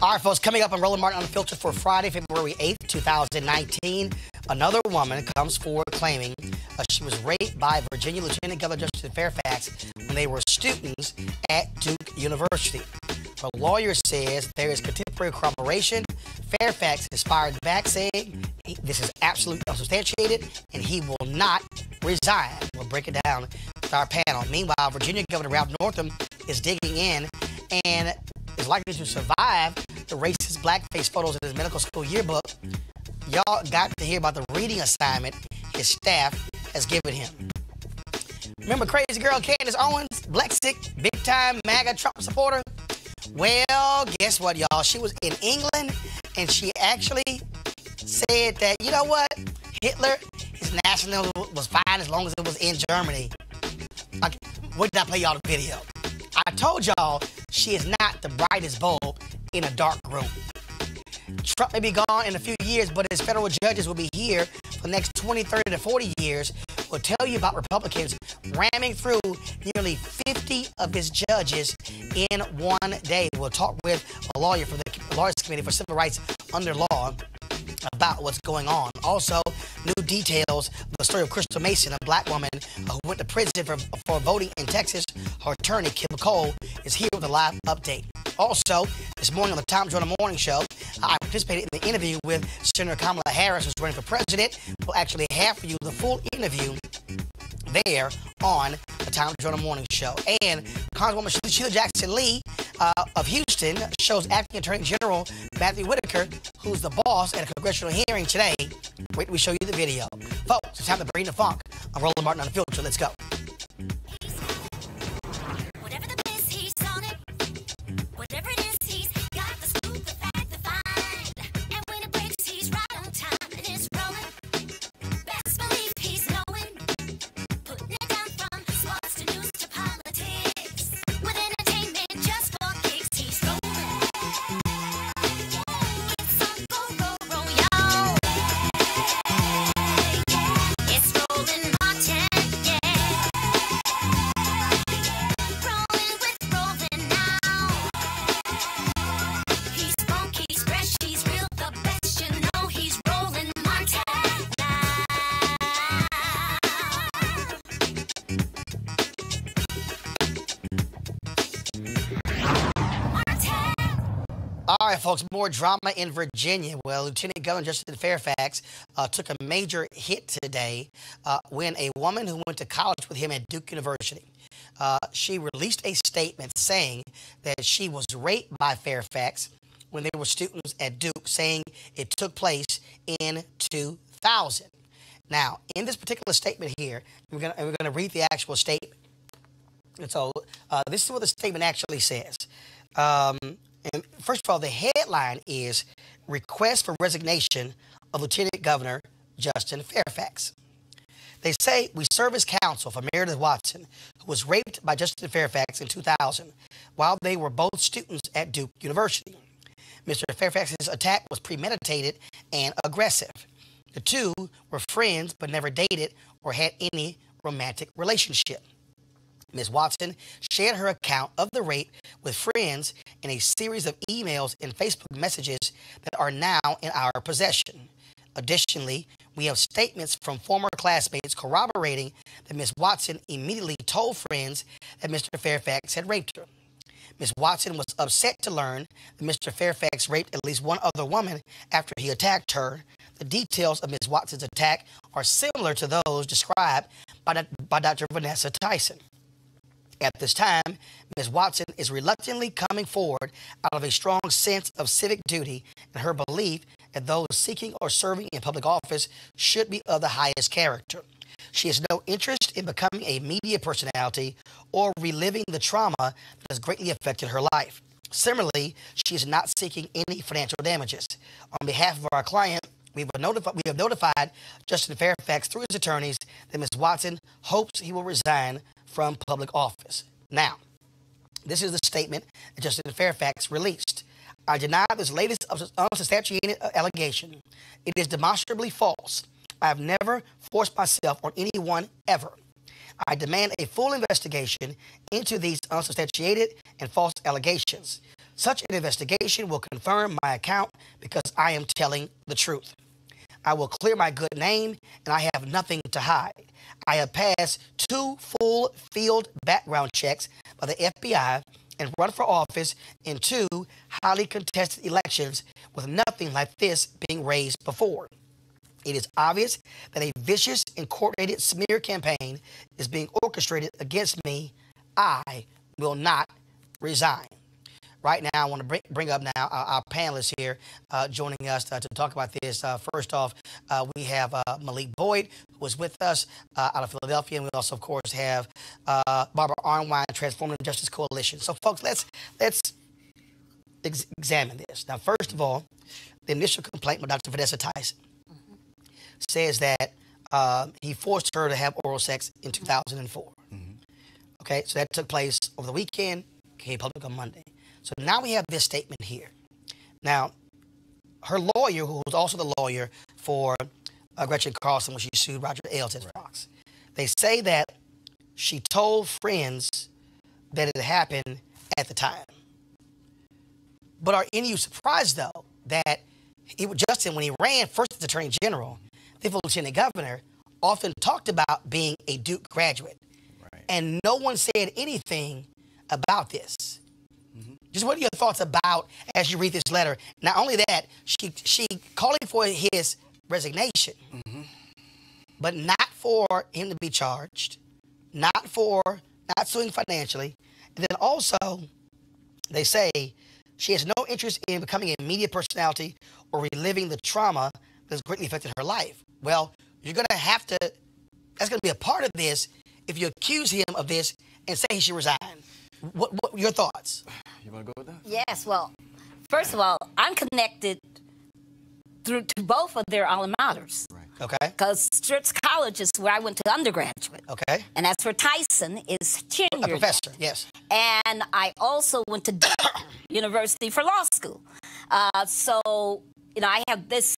All right, folks, coming up on Roland Martin Unfiltered for Friday, February 8th, 2019, another woman comes forward claiming she was raped by Virginia Lieutenant Governor Justin Fairfax when they were students at Duke University. Her lawyer says there is contemporary corroboration. Fairfax has fired back saying this is absolutely unsubstantiated and he will not resign. We'll break it down with our panel. Meanwhile, Virginia Governor Ralph Northam is digging in and is likely to survive the racist blackface photos in his medical school yearbook. Y'all got to hear about the reading assignment his staff has given him. Remember crazy girl Candace Owens, black sick, big time MAGA Trump supporter? Well, guess what, y'all? She was in England and she actually said that, you know what? Hitler, his nationalism was fine as long as it was in Germany. Like, wait till I play y'all the video. I told y'all she is not the brightest bulb in a dark room. Trump may be gone in a few years, but his federal judges will be here for the next 20, 30 to 40 years. We'll tell you about Republicans ramming through nearly 50 of his judges in one day. We'll talk with a lawyer from the Lawyers Committee for Civil Rights Under Law. about what's going on. Also, new details of the story of Crystal Mason, a black woman who went to prison for voting in Texas. Her attorney, Kim Cole, is here with a live update. Also, this morning on the Tom Jordan Morning Show, I participated in the interview with Senator Kamala Harris, who's running for president. We'll actually have for you the full interview there on the Tom Jordan Morning Show. And Congresswoman Sheila Jackson Lee of Houston shows Acting Attorney General Matthew Whitaker, who's the boss at a congressional hearing today. Wait till we show you the video. Folks, it's time to bring the funk. I'm Roland Martin on the Filter. Let's go. All right, folks, more drama in Virginia. Well, Lieutenant Governor Justin Fairfax took a major hit today when a woman who went to college with him at Duke University, she released a statement saying that she was raped by Fairfax when they were students at Duke, saying it took place in 2000. Now, in this particular statement here, we're going to read the actual statement. And so this is what the statement actually says. And first of all, the headline is Request for Resignation of Lieutenant Governor Justin Fairfax. They say, we serve as counsel for Meredith Watson, who was raped by Justin Fairfax in 2000 while they were both students at Duke University. Mr. Fairfax's attack was premeditated and aggressive. The two were friends but never dated or had any romantic relationship. Ms. Watson shared her account of the rape with friends in a series of emails and Facebook messages that are now in our possession. Additionally, we have statements from former classmates corroborating that Ms. Watson immediately told friends that Mr. Fairfax had raped her. Ms. Watson was upset to learn that Mr. Fairfax raped at least one other woman after he attacked her. The details of Ms. Watson's attack are similar to those described by Dr. Vanessa Tyson. At this time, Ms. Watson is reluctantly coming forward out of a strong sense of civic duty and her belief that those seeking or serving in public office should be of the highest character. She has no interest in becoming a media personality or reliving the trauma that has greatly affected her life. Similarly, she is not seeking any financial damages. On behalf of our client, we have notified Justin Fairfax through his attorneys that Ms. Watson hopes he will resign from public office. Now, this is the statement that Justin Fairfax released. I deny this latest unsubstantiated allegation. It is demonstrably false. I have never forced myself on anyone ever. I demand a full investigation into these unsubstantiated and false allegations. Such an investigation will confirm my account because I am telling the truth. I will clear my good name, and I have nothing to hide. I have passed 2 full field background checks by the FBI and run for office in 2 highly contested elections with nothing like this being raised before. It is obvious that a vicious and coordinated smear campaign is being orchestrated against me. I will not resign. Right now, I want to bring up now our panelists here joining us to talk about this. First off, we have Malik Boyd, who was with us out of Philadelphia, and we also, of course, have Barbara Arnwine, Transformative Justice Coalition. So, folks, let's examine this. Now, first of all, the initial complaint by Dr. Vanessa Tyson says that he forced her to have oral sex in 2004. Okay, so that took place over the weekend, came public on Monday. So now we have this statement here. Now, her lawyer, who was also the lawyer for Gretchen Carlson when she sued Roger Ailes at Fox, they say that she told friends that it happened at the time. But are any of you surprised, though, that Justin, when he ran first as Attorney General, then for Lieutenant Governor, often talked about being a Duke graduate. Right. And no one said anything about this. Just what are your thoughts about, as you read this letter? Not only that, she calling for his resignation, but not for him to be charged, not suing financially. And then also, they say she has no interest in becoming a media personality or reliving the trauma that has greatly affected her life. Well, you're going to have to, that's going to be a part of this if you accuse him of this and say he should resign. What your thoughts? You want to go with that? Yes, well, first of all, I'm connected to both of their alma maters. Right. Okay. Because Scripps College is where I went to undergraduate. Okay. And that's where Tyson is tenured. A professor, yes. And I also went to University for law school. So, I have this,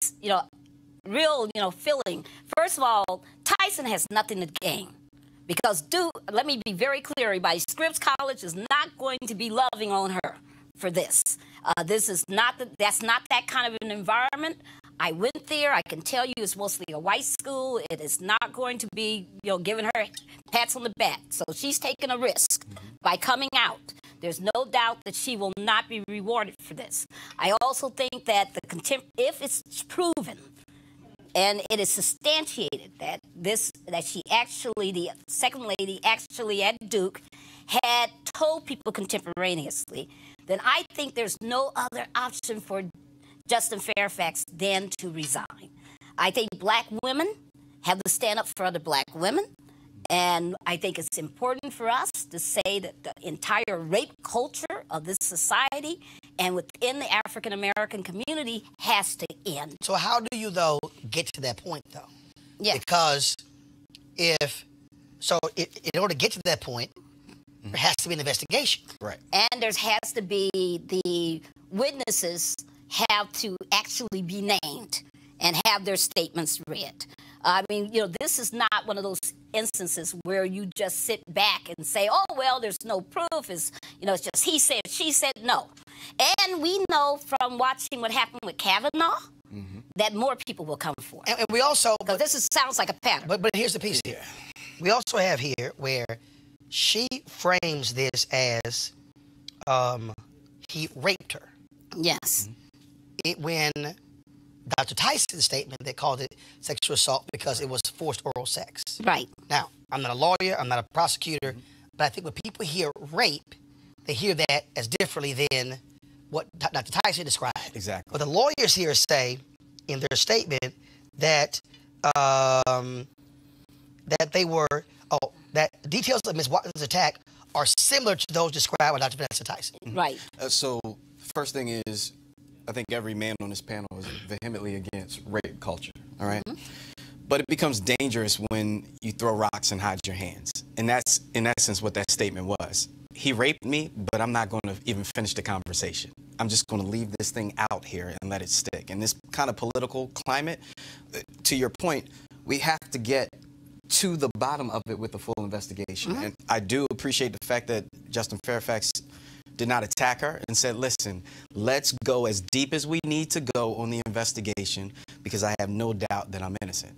real, feeling. First of all, Tyson has nothing to gain. Because let me be very clear, everybody, Scripps College is not going to be loving on her for this. That's not that kind of an environment. I went there. I can tell you it's mostly a white school. It is not going to be, giving her pats on the back. So she's taking a risk by coming out. There's no doubt that she will not be rewarded for this. I also think that if it's proven and it is substantiated that she actually, the second lady actually at Duke, had told people contemporaneously, then I think there's no other option for Justin Fairfax than to resign. I think black women have to stand up for other black women. And I think it's important for us to say that the entire rape culture of this society and within the African-American community has to end. So how do you, though, get to that point, though? Yeah. Because in order to get to that point, there has to be an investigation. Right. And there has to be the witnesses have to actually be named and have their statements read. I mean, this is not one of those instances where you just sit back and say, oh, well, there's no proof. It's just he said, she said, no. And we know from watching what happened with Kavanaugh that more people will come forward. And we also... Because sounds like a pattern. But here's the piece here. We also have here where she frames this as he raped her. Yes. When Dr. Tyson's statement, they called it sexual assault because it was forced oral sex. Right. Now, I'm not a lawyer, I'm not a prosecutor, but I think when people hear rape, they hear that as differently than what Dr. Tyson described. Exactly. But the lawyers here say in their statement that that details of Ms. Watson's attack are similar to those described by Dr. Vanessa Tyson. Right. So, first thing is, I think every man on this panel is vehemently against rape culture, all right? But it becomes dangerous when you throw rocks and hide your hands. And that's, in essence, what that statement was. He raped me, but I'm not going to even finish the conversation. I'm just going to leave this thing out here and let it stick. In this kind of political climate, to your point, we have to get to the bottom of it with a full investigation. And I do appreciate the fact that Justin Fairfax did not attack her and said, listen, let's go as deep as we need to go on the investigation because I have no doubt that I'm innocent.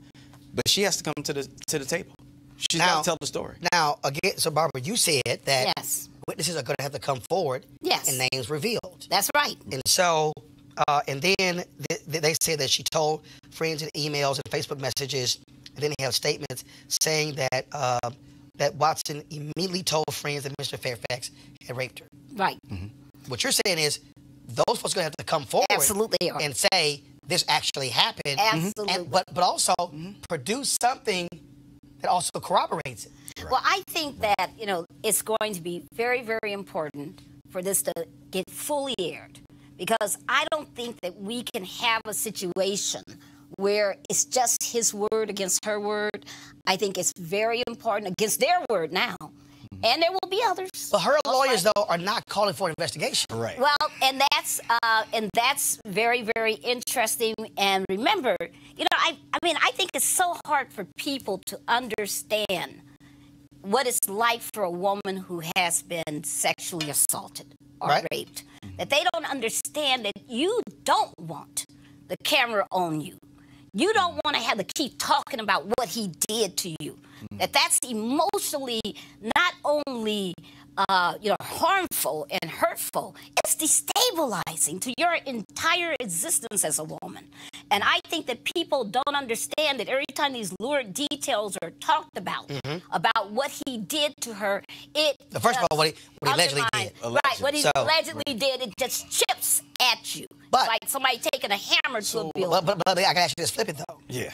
But she has to come to the table. She's got to tell the story. Now, again, so Barbara, you said that yes, witnesses are going to have to come forward yes, and names revealed. That's right. And so, and then they said that she told friends in emails and Facebook messages, and then they have statements saying that that Watson immediately told friends that Mr. Fairfax had raped her. Right. What you're saying is those folks are going to have to come forward Absolutely and say this actually happened. Absolutely. But also produce something that also corroborates it. Right. Well, I think that, it's going to be very, very important for this to get fully aired because I don't think that we can have a situation where it's just his word against her word. I think it's very important against their word now. And there will be others. But her lawyers, though, are not calling for an investigation. Right. Well, and that's very, very interesting. And remember, I think it's so hard for people to understand what it's like for a woman who has been sexually assaulted or raped. That they don't understand that you don't want the camera on you. You don't want to have to keep talking about what he did to you. That's emotionally not only harmful and hurtful, it's destabilizing to your entire existence as a woman. And I think that people don't understand that every time these lurid details are talked about what he did to her, first of all, what he allegedly did. Right, what he allegedly did, it just chips at you. But, like somebody taking a hammer to a building. But I can actually just flip it, though. Yeah.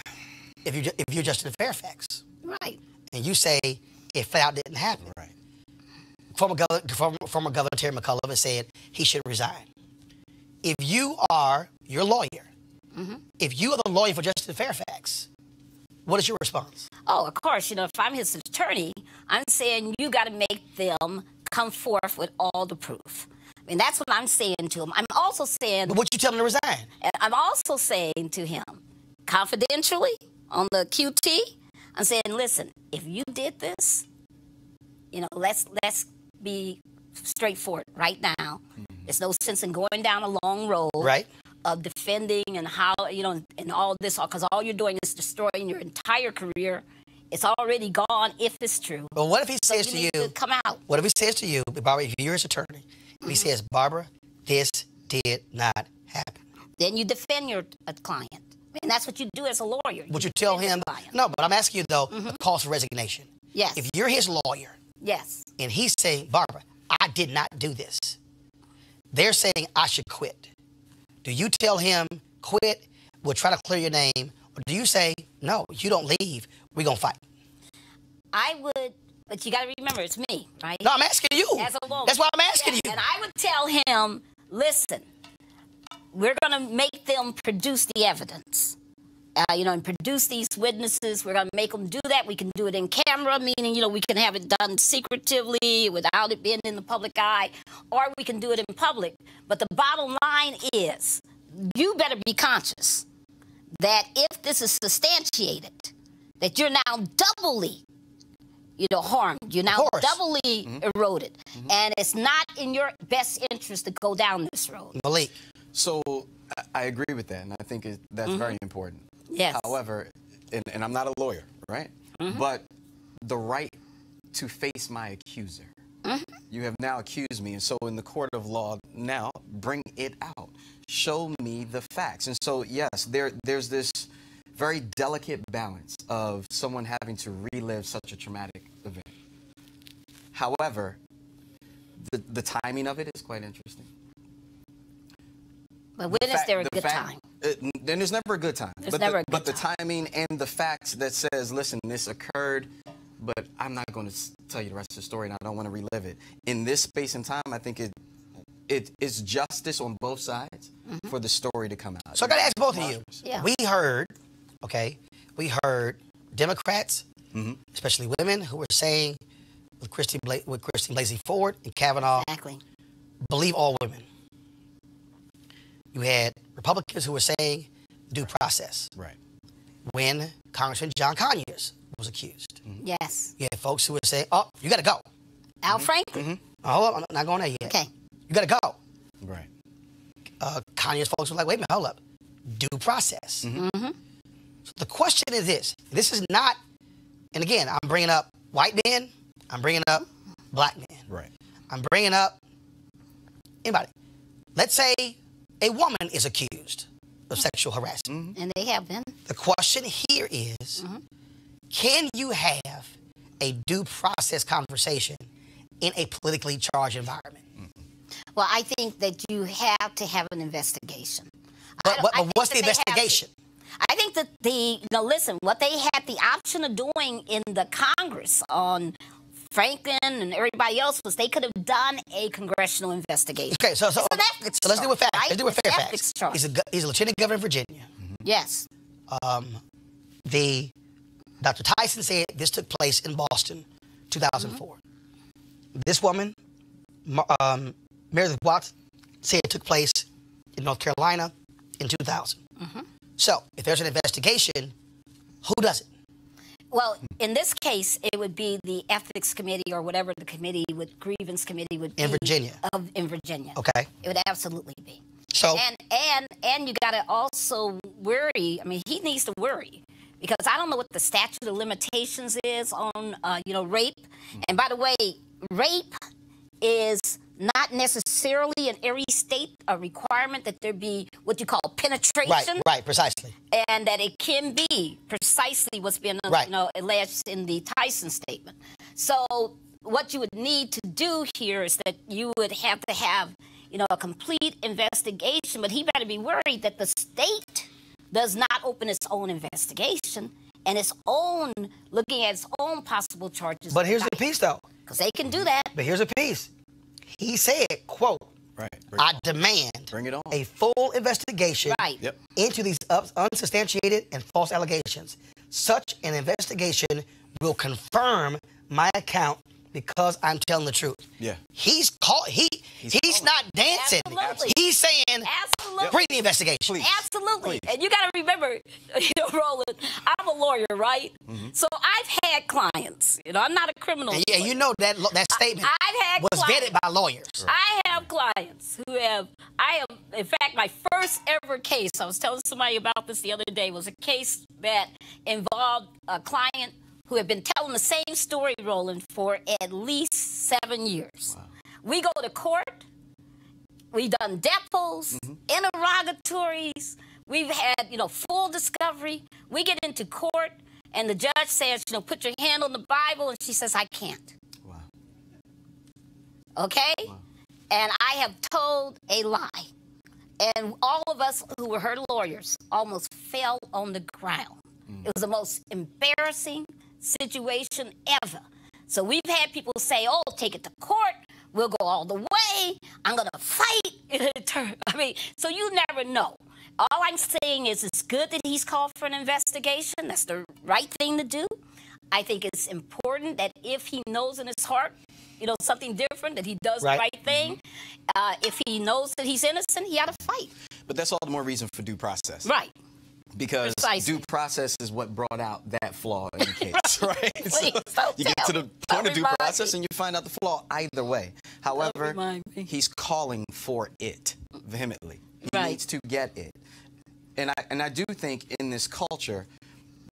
If you're Justin Fairfax. Right. And you say it flat out didn't happen. Right. Former Governor Terry McAuliffe has said he should resign. If you are your lawyer, if you are the lawyer for Justin Fairfax, what is your response? Oh, of course. If I'm his attorney, I'm saying you got to make them come forth with all the proof. I mean, that's what I'm saying to him. I'm also saying... But what you tell him to resign? And I'm also saying to him, confidentially, on the QT, I'm saying, listen, if you did this, let's be straightforward right now. There's no sense in going down a long road of defending and how, and all this, because all you're doing is destroying your entire career. It's already gone if it's true. But what if he says to you, come out. What if he says to you, Barbara, if you're his attorney, if he says, Barbara, this did not happen. Then you defend your client. I mean, that's what you do as a lawyer. Would you tell him? No, but I'm asking you, though, a cause for resignation. Yes. If you're his lawyer. Yes. And he's saying, Barbara, I did not do this. They're saying I should quit. Do you tell him, quit, we'll try to clear your name? Or do you say, no, you don't leave, we're going to fight? I would, but you got to remember, it's me, right? No, I'm asking you. As a woman. That's why I'm asking you. And I would tell him, listen, we're going to make them produce the evidence. And produce these witnesses. We're going to make them do that. We can do it in camera, meaning, we can have it done secretively without it being in the public eye, or we can do it in public. But the bottom line is, you better be conscious that if this is substantiated, that you're now doubly, harmed. You're now doubly eroded. And it's not in your best interest to go down this road. Malik. So I agree with that, and I think that's very important. Yes. However, and I'm not a lawyer, right? But the right to face my accuser. You have now accused me, and so in the court of law, now bring it out. Show me the facts. And so, yes, there's this very delicate balance of someone having to relive such a traumatic event. However, the timing of it is quite interesting. But when is there a good time? Then there's never a good time. There's never a good time. But the timing and the facts that says, listen, this occurred, but I'm not going to tell you the rest of the story, and I don't want to relive it. In this space and time, I think it is justice on both sides for the story to come out. So I got to ask both of you. Yeah. We heard Democrats, especially women, who were saying with Christine Blasey Ford and Kavanaugh, believe all women. You had Republicans who were saying due process. Right. When Congressman John Conyers was accused. Yes. You had folks who were saying, oh, you got to go. Al Franken. Hold up, I'm not going there yet. Okay. You got to go. Right. Conyers folks were like, wait a minute, hold up. Due process. So the question is this. This is not, and again, I'm bringing up white men. I'm bringing up black men. Right. I'm bringing up anybody. Let's say a woman is accused of sexual harassment. And they have been. The question here is, can you have a due process conversation in a politically charged environment? Well, I think that you have to have an investigation. But what's the investigation? I think that listen, what they had the option of doing in the Congress on Franklin and everybody else was they could have done a congressional investigation. Okay, so let's do it fast. Right? Let's do it Fairfax. He's a lieutenant governor of Virginia. Yes. Dr. Tyson said this took place in Boston, 2004. This woman, Meredith Watts, said it took place in North Carolina in 2000. So if there's an investigation, who does it? Well, in this case, it would be the ethics committee or whatever the grievance committee would be. In Virginia. In Virginia. Okay. It would absolutely be. So and you got to also worry. I mean, he needs to worry because I don't know what the statute of limitations is on rape. And by the way, rape is not necessarily in every state a requirement that there be what you call penetration. Right, precisely. And that it can be precisely what's been alleged in the Tyson statement. So what you would need to do here is that you would have to have a complete investigation, but he better be worried that the state does not open its own investigation and looking at its own possible charges. But here's the piece, though. Because they can do that. But here's a piece. He said, quote, I demand a full investigation into these unsubstantiated and false allegations. Such an investigation will confirm my account because I'm telling the truth. Yeah. He's not dancing. Absolutely. He's saying, bring the investigation. Please. Absolutely. Please. And you got to remember, Roland, I'm a lawyer, right? So I've had clients. I'm not a criminal lawyer. Yeah, you know that statement was vetted by lawyers. I have clients who in fact, my first ever case, I was telling somebody about this the other day, was a case that involved a client who had been telling the same story, Roland, for at least 7 years. Wow. We go to court. We've done depots, interrogatories. We've had, full discovery. We get into court, and the judge says, put your hand on the Bible, and she says, I can't. Wow. Okay? Wow. And I have told a lie. And all of us who were her lawyers almost fell on the ground. It was the most embarrassing situation ever. So we've had people say, oh, take it to court. We'll go all the way. I'm going to fight. I mean, so you never know. All I'm saying is it's good that he's called for an investigation. That's the right thing to do. I think it's important that if he knows in his heart, something different, that he does the right thing. If he knows that he's innocent, he ought to fight. But that's all the more reason for due process. Right. Because due process is what brought out that flaw in the case, right? Please, you get to the point of due process and you find out the flaw either way. However, he's calling for it vehemently. He needs to get it. And I do think in this culture,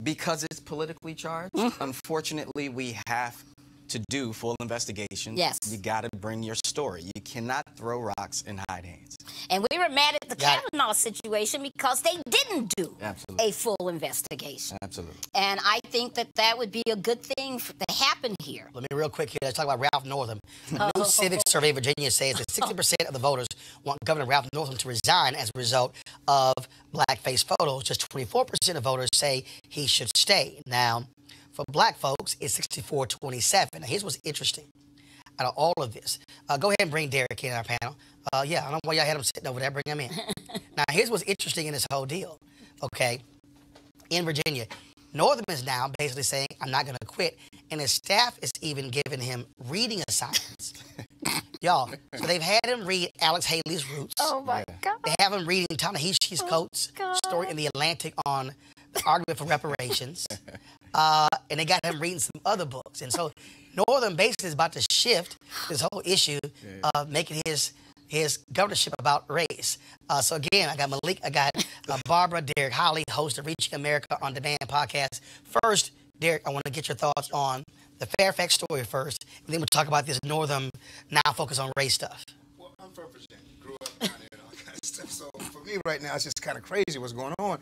because it's politically charged, unfortunately, we have to do full investigation. Yes. You got to bring your story. You cannot throw rocks and hide hands. And we were mad at the Kavanaugh situation because they didn't do a full investigation. Absolutely. And I think that would be a good thing to happen here. Let me real quick here. Let's talk about Ralph Northam. The new civic survey in Virginia says that 60% of the voters want Governor Ralph Northam to resign as a result of blackface photos. Just 24% of voters say he should stay. Now, for black folks, it's 64-27. Now, here's what's interesting out of all of this. Go ahead and bring Derek in our panel. I don't know why y'all had him sitting over there. Bring him in. Now, here's what's interesting in this whole deal. Okay, in Virginia, Northam is now basically saying, I'm not going to quit. And his staff is even giving him reading assignments. Y'all, so they've had him read Alex Haley's Roots. Oh, my God. They have him reading Ta-Nehisi's Coates' story in the Atlantic on the argument for reparations. And they got him reading some other books. And so Northam basically is about to shift this whole issue of making his governorship about race. So again, I got Malik, I got Barbara, Derek Holly, host of Reaching America on Demand podcast. First, Derek, I want to get your thoughts on the Fairfax story first, and then we'll talk about this Northam now focus on race stuff. Well, I'm from Virginia, grew up down there and all kind of stuff. So for me right now, it's just kind of crazy what's going on.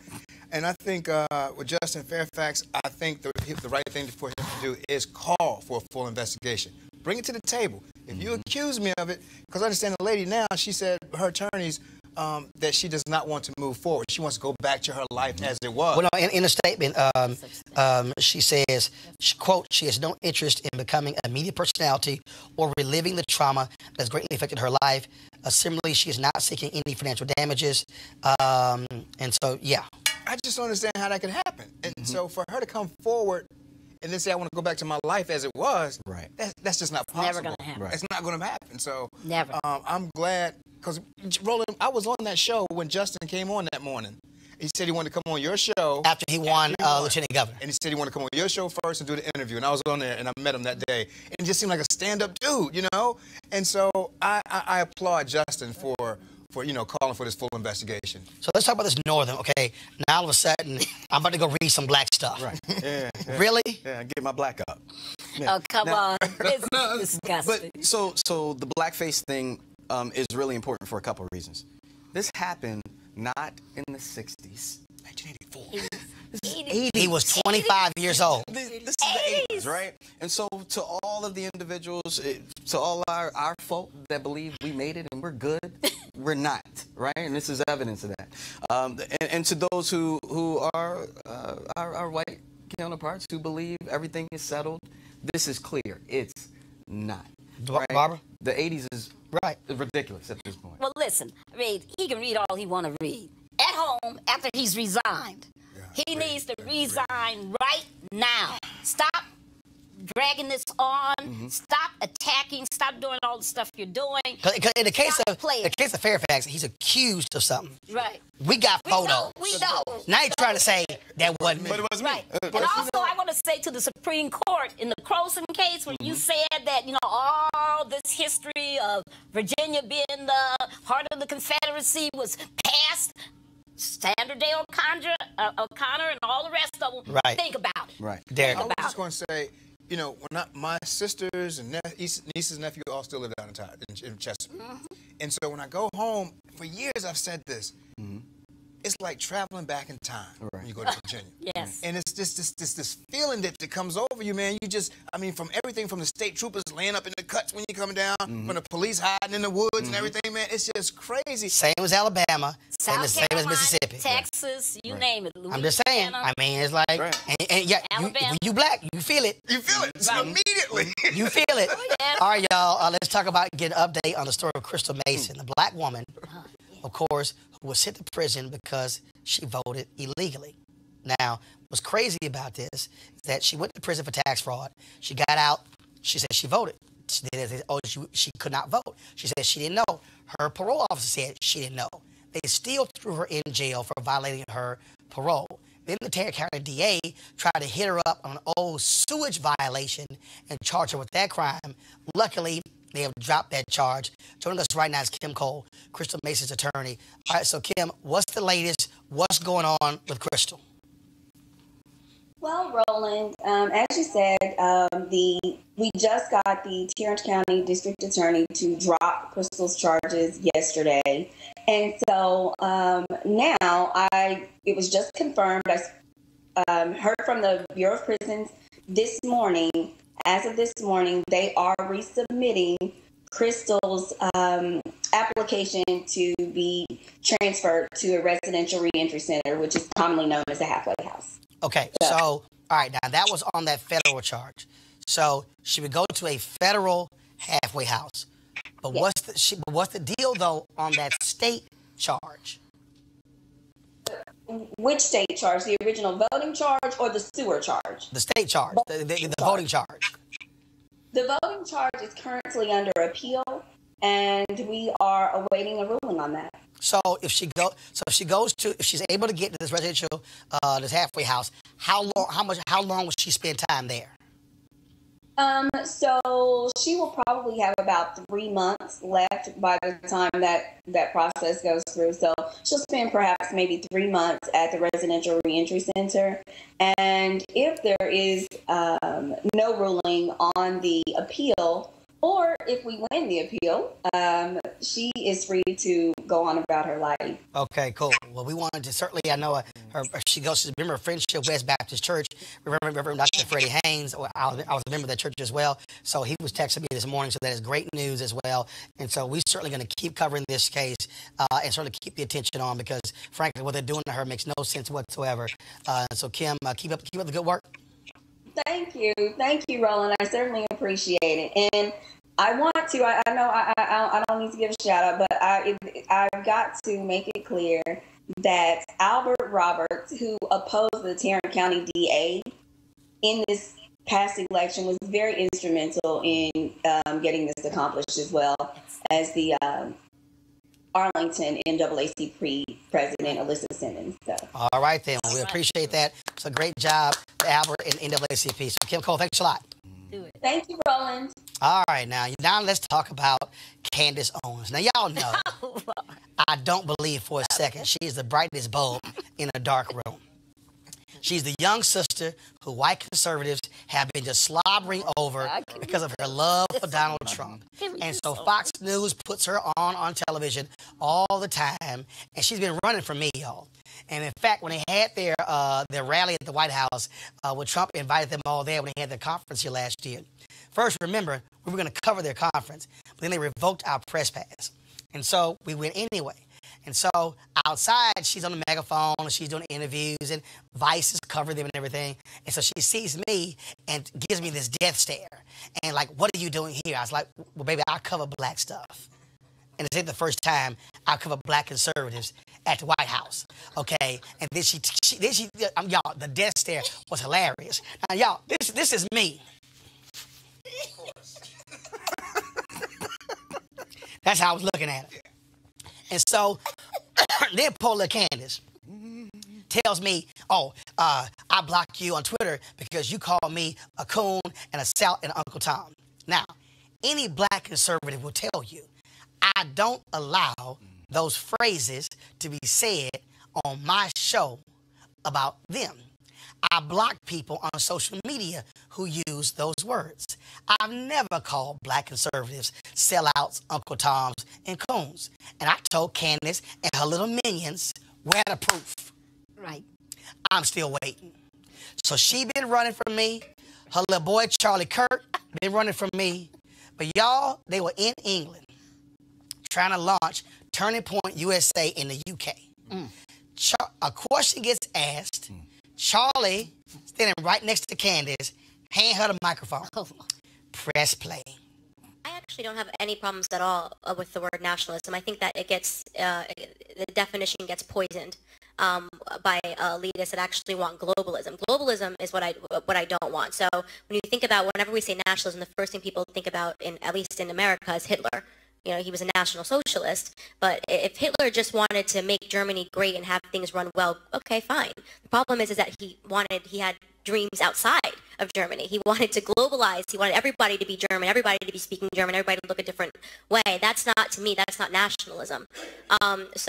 And I think with Justin Fairfax, I think the right thing for him to do is call for a full investigation. Bring it to the table. If you accuse me of it, because I understand the lady now, she said her attorneys that she does not want to move forward. She wants to go back to her life as it was. Well, no, in a statement, she says, quote, she has no interest in becoming a media personality or reliving the trauma that has greatly affected her life. Similarly, she is not seeking any financial damages. And so, yeah. I just don't understand how that could happen. And so for her to come forward and then say, I want to go back to my life as it was, that's just not possible. Never going to happen. It's not going to happen. So never. I'm glad, because Roland, I was on that show when Justin came on that morning. He said he wanted to come on your show. After he won Lieutenant Governor. And he said he wanted to come on your show first and do the interview. And I was on there, and I met him that day. And he just seemed like a stand-up dude, you know? And so I applaud Justin for calling for this full investigation. So let's talk about this Northam, okay? Now all of a sudden, I'm about to go read some black stuff. Right. Yeah. Really? Yeah, get my black up. Yeah. Oh, come on. It's disgusting. But so the blackface thing is really important for a couple of reasons. This happened not in the 60s. 1984. This is 80s. He was 25 years old. This is the 80s, right? And so to all of the individuals, to all our folk that believe we made it and we're good, we're not, right? And this is evidence of that. And to those who are our white counterparts who believe everything is settled, this is clear. It's not. Right? Barbara? The 80s is ridiculous at this point. Well, listen, I mean, he can read all he want to read. At home, after he's resigned, he needs to resign right now. Stop dragging this on. Stop attacking. Stop doing all the stuff you're doing. Because in the case of Fairfax, he's accused of something. Right. We got photos. We know. Now you're trying to say that wasn't me. But it wasn't me. Right. And also, I want to say to the Supreme Court, in the Croson case, when you said that, all this history of Virginia being the heart of the Confederacy was past, Sandra Day O'Connor and all the rest of them, think about it. Right. Derek. I was just going to say, my sisters and nieces and nephews all still live down in Chesapeake. And so when I go home, for years I've said this, it's like traveling back in time when you go to Virginia. Yes. And it's just this feeling that comes over you, man. From everything from the state troopers laying up in the cuts when you come down, from the police hiding in the woods and everything, man. It's just crazy. Same as Alabama, same South as Mississippi. Texas, you name it. I'm just saying. I mean, it's like, and when you black, you feel it. You feel it immediately. You feel it. All right, y'all. Let's talk about getting an update on the story of Crystal Mason, the black woman, of course, who was sent to prison because she voted illegally. Now, what's crazy about this is that she went to prison for tax fraud. She got out. She said she voted. She could not vote. She said she didn't know. Her parole officer said she didn't know. They still threw her in jail for violating her parole. Then the Tarrant County DA tried to hit her up on an old sewage violation and charge her with that crime. Luckily, they have dropped that charge. Joining us right now is Kim Cole, Crystal Mason's attorney. All right, so Kim, what's the latest? What's going on with Crystal? Well, Roland, as you said, we just got the Tarrant County District Attorney to drop Crystal's charges yesterday. And so now it was just confirmed. I heard from the Bureau of Prisons this morning. As of this morning, they are resubmitting Crystal's application to be transferred to a residential reentry center, which is commonly known as a halfway house. Okay, so all right, now that was on that federal charge. So she would go to a federal halfway house. But what's the deal though on that state charge? Which state charge? The original voting charge or the sewer charge? The state charge, the voting charge. The voting charge is currently under appeal, and we are awaiting a ruling on that. So if she's able to get to this residential, this halfway house, how long will she spend time there? So she will probably have about 3 months left by the time that process goes through. So she'll spend perhaps maybe 3 months at the residential reentry center. And if there is no ruling on the appeal, or if we win the appeal, she is free to go on about her life. Okay, cool. Well, we wanted to certainly, I know she goes to remember Friendship West Baptist Church. Remember Dr. Freddie Haynes. I was a member of that church as well. So he was texting me this morning, so that is great news as well. And so we're certainly going to keep covering this case and certainly keep the attention on because, frankly, what they're doing to her makes no sense whatsoever. So, Kim, keep up the good work. Thank you, Roland. I certainly appreciate it, and I want to. I know I don't need to give a shout out, but I've got to make it clear that Albert Roberts, who opposed the Tarrant County DA in this past election, was very instrumental in getting this accomplished, as well as the Arlington NAACP president, Alyssa Simmons. So. All right, then. We appreciate that. It's a great job, Albert and NAACP. So, Kim Cole, thanks a lot. Do it. Thank you, Roland. All right, now let's talk about Candace Owens. Now, y'all know I don't believe for a second she is the brightest bulb in a dark room. She's the young sister who white conservatives have been just slobbering over because of her love for Donald Trump. And so Fox News puts her on television all the time, and she's been running from me, y'all. And in fact, when they had their rally at the White House, when Trump invited them all there when they had their conference here last year. First, remember, we were going to cover their conference, but then they revoked our press pass. And so we went anyway. And so outside, she's on the megaphone, and she's doing interviews, and Vice has covered them and everything. And so she sees me and gives me this death stare. And like, what are you doing here? I was like, well, baby, I cover black stuff. And this ain't the first time I cover black conservatives at the White House, okay? And then y'all, the death stare was hilarious. Now, y'all, this is me. That's how I was looking at it. And so, then Paula Candace tells me, I blocked you on Twitter because you called me a coon and a salt and Uncle Tom. Now, any black conservative will tell you, I don't allow those phrases to be said on my show about them. I block people on social media who use those words. I've never called black conservatives sellouts, Uncle Toms, and coons. And I told Candace and her little minions, where the proof? Right. I'm still waiting. So she been running from me. Her little boy, Charlie Kirk, been running from me. But y'all, they were in England trying to launch Turning Point USA in the UK. A question gets asked. Charlie, standing right next to Candace, hand her the microphone. Press play. I actually don't have any problems at all with the word nationalism. I think that it gets, the definition gets poisoned by elitists that actually want globalism. Globalism is what I don't want. So when you think about, whenever we say nationalism, the first thing people think about, at least in America, is Hitler. You know, he was a National Socialist, but if Hitler just wanted to make Germany great and have things run well, okay, fine. The problem is that he had dreams outside of Germany. He wanted to globalize. He wanted everybody to be German, everybody to be speaking German, everybody to look a different way. That's not, to me, that's not nationalism.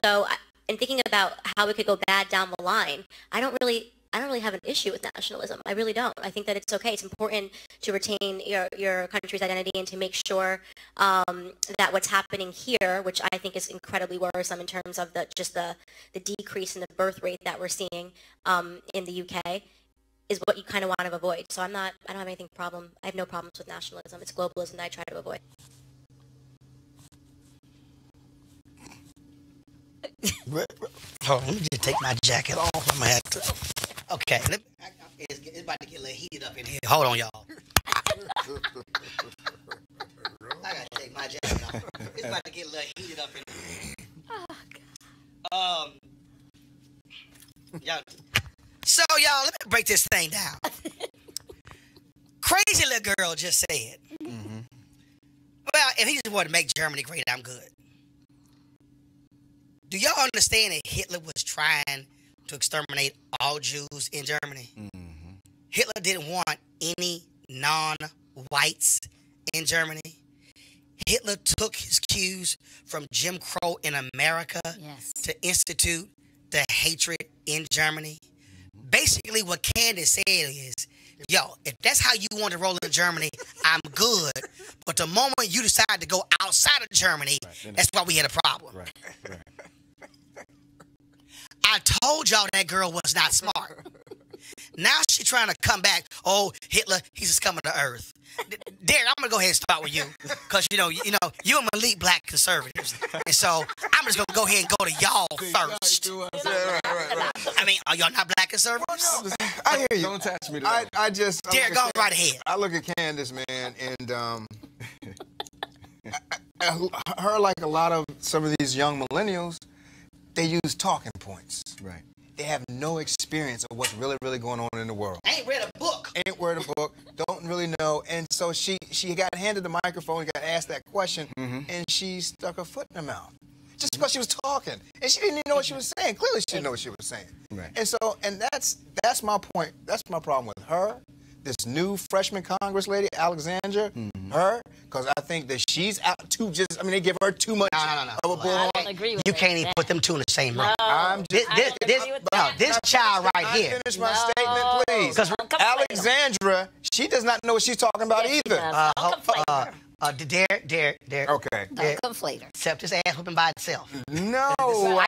So in thinking about how it could go bad down the line, I don't really have an issue with nationalism. I really don't. I think that it's okay. It's important to retain your country's identity and to make sure that what's happening here, which I think is incredibly worrisome in terms of the decrease in the birth rate that we're seeing in the UK, is what you kind of want to avoid. So I don't have anything problem. I have no problems with nationalism. It's globalism that I try to avoid. Hold on, let me just take my jacket off. I'm gonna have to. Okay, it's about to get a little heated up in here. Hold on, y'all. I gotta take my jacket off. It's about to get a little heated up in here. Oh, God. Y'all, let me break this thing down. Crazy little girl just said, well, if he just wanted to make Germany great, I'm good. Do y'all understand that Hitler was trying to exterminate all Jews in Germany? Hitler didn't want any non-whites in Germany. Hitler took his cues from Jim Crow in America to institute the hatred in Germany. Basically, what Candace said is, yo, if that's how you want to roll in Germany, I'm good. But the moment you decide to go outside of Germany, that's why we had a problem. Right. I told y'all that girl was not smart. Now she's trying to come back. Oh, Hitler, he's just coming to Earth. Derek, I'm gonna go ahead and start with you, because you're an elite black conservatives, and so I'm just gonna go ahead and go to y'all first. Right. I mean, are y'all not black conservatives? I hear you. Don't attach me to that. Derek, go right ahead. I look at Candace, man, and her, like a lot of some of these young millennials, they use talking points. Right. They have no experience of what's really, really going on in the world. Ain't read a book. Don't really know. And so she got handed the microphone, got asked that question, and she stuck her foot in her mouth. Just because she was talking. And she didn't even know what she was saying. Clearly she didn't know what she was saying. Right. And so, and that's my point. That's my problem with her, this new freshman Congress lady, Alexandra, her, because I think that she's out too just, I mean, they give her too much No. of a bull. I don't agree with You that. can't even put them two in the same room. I'm just, This child right I here. finish my statement, please. Because Alexandra, she does not know what she's talking about Yes, she either. does. Don't conflate her. Derek. Okay. Don't conflate her. Except his ass whipping by itself. No.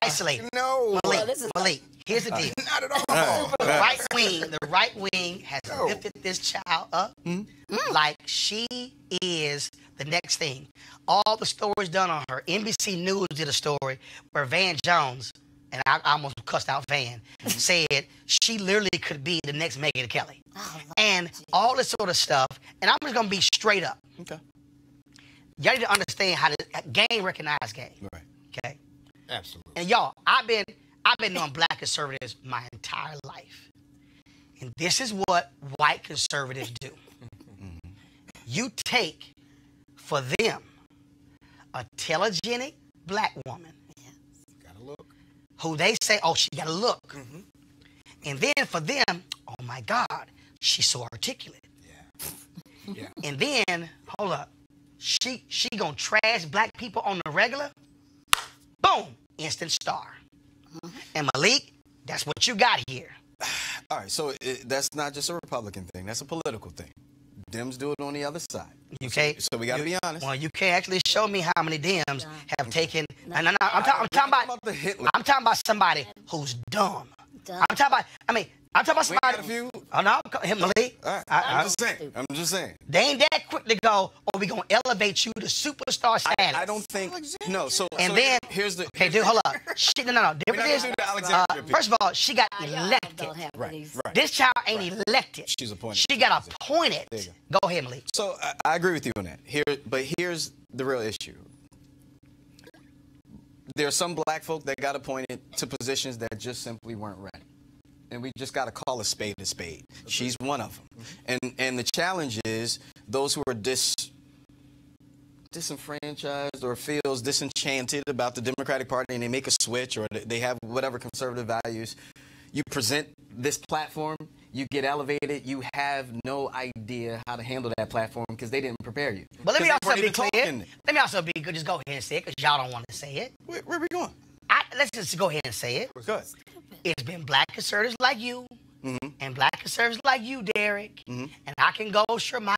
Isolated. No. Malik, here's the deal. Not at all. The right wing has lifted this child up like she is the next thing. All the stories done on her. NBC News did a story where Van Jones, and I almost cussed out Van, said she literally could be the next Megyn Kelly. And all this sort of stuff. And I'm just going to be straight up. Okay. Y'all need to understand how to game recognize game. Right. Okay? Absolutely. And y'all, I've been knowing black conservatives my entire life. And this is what white conservatives do. You take for them a telegenic black woman Gotta look. who they say, oh, she got to look. And then for them, oh my God, she's so articulate. Yeah. And then, hold up, she gonna trash black people on the regular. Boom, instant star. And Malik, that's what you got here. All right, so that's not just a Republican thing. That's a political thing. Dems do it on the other side. Okay. So we got to be honest. Well, you can't actually show me how many Dems have taken. No. I'm talking about the Hitler. I'm talking about somebody who's dumb. I'm talking about. I'm talking about We got somebody. a few. Oh no, him, Malik. All right. I'm just saying. They ain't that quick to go. Oh, we gonna elevate you to superstar status. I don't think. No. So then here's the. Okay, dude, hold up. Shit, no. We're not Difference is, gonna do the Alexandria piece. first of all, she got elected. Don't have Right. these. Right. This child ain't elected. She's appointed. She got appointed. There you Go ahead, Malik. So I agree with you on that. Here's the real issue. There are some black folk that got appointed to positions that just simply weren't ready. And we just got to call a spade a spade. She's one of them. And the challenge is those who are disenfranchised or feels disenchanted about the Democratic Party and they make a switch or they have whatever conservative values, you present this platform, you get elevated, you have no idea how to handle that platform because they didn't prepare you. But let me 'Cause they also weren't be even clear. talking. Let me also be good. Just go ahead and say it because y'all don't want to say it. Where are we going? Let's just go ahead and say it. Good. It's been black conservatives like you and black conservatives like you, Derek. And I can go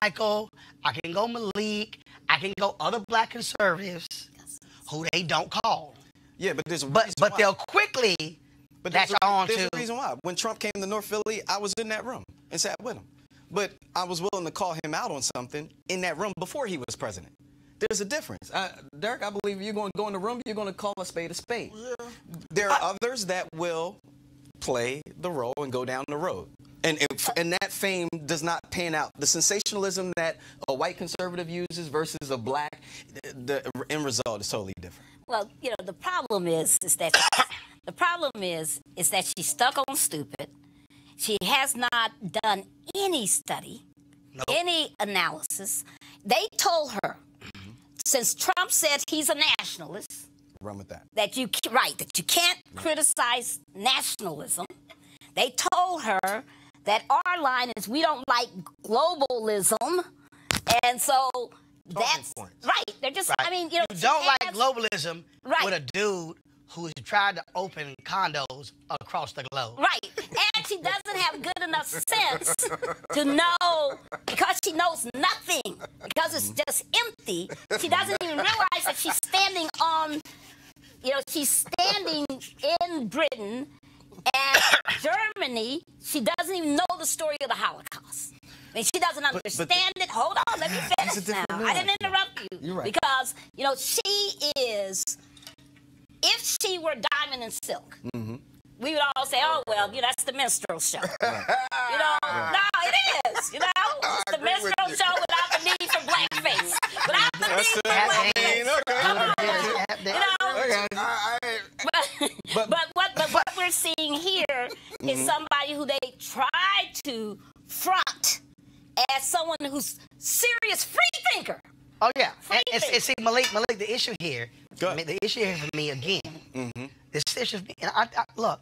Michael. I can go Malik. I can go other black conservatives who they don't call. Yeah, but there's a But reason why. they'll quickly latch on There's to. a reason why. When Trump came to North Philly, I was in that room and sat with him. But I was willing to call him out on something in that room before he was president. There's a difference. Derek, I believe you're going to go in the room, you're going to call a spade a spade. Yeah. There are others that will play the role and go down the road. And that fame does not pan out. The sensationalism that a white conservative uses versus a black, the end result is totally different. Well, the problem is that she's stuck on stupid. She has not done any study, any analysis. They told her, since Trump said he's a nationalist, Run with that. that you can't criticize nationalism. They told her that our line is we don't like globalism, and so that's right. They're just, Right. I mean, You don't like globalism Right. with a dude who's tried to open condos across the globe. Right. And she doesn't have good enough sense to know, because she knows nothing, because it's just empty. She doesn't even realize that she's standing on, she's standing in Britain and Germany. She doesn't even know the story of the Holocaust. I mean, she doesn't understand it. Hold on, let me finish now. I didn't interrupt you. You're right. Because, she is, if she were Diamond and Silk, we would all say, oh, well, that's the minstrel show. No, it is. It's the minstrel show without the need for blackface. Without the need for blackface. Come on. But what we're seeing here is somebody who they try to front as someone who's serious free thinker. Oh, yeah. Free And see, Malik, the issue here, Go ahead. the issue here for me again, this issue, and look,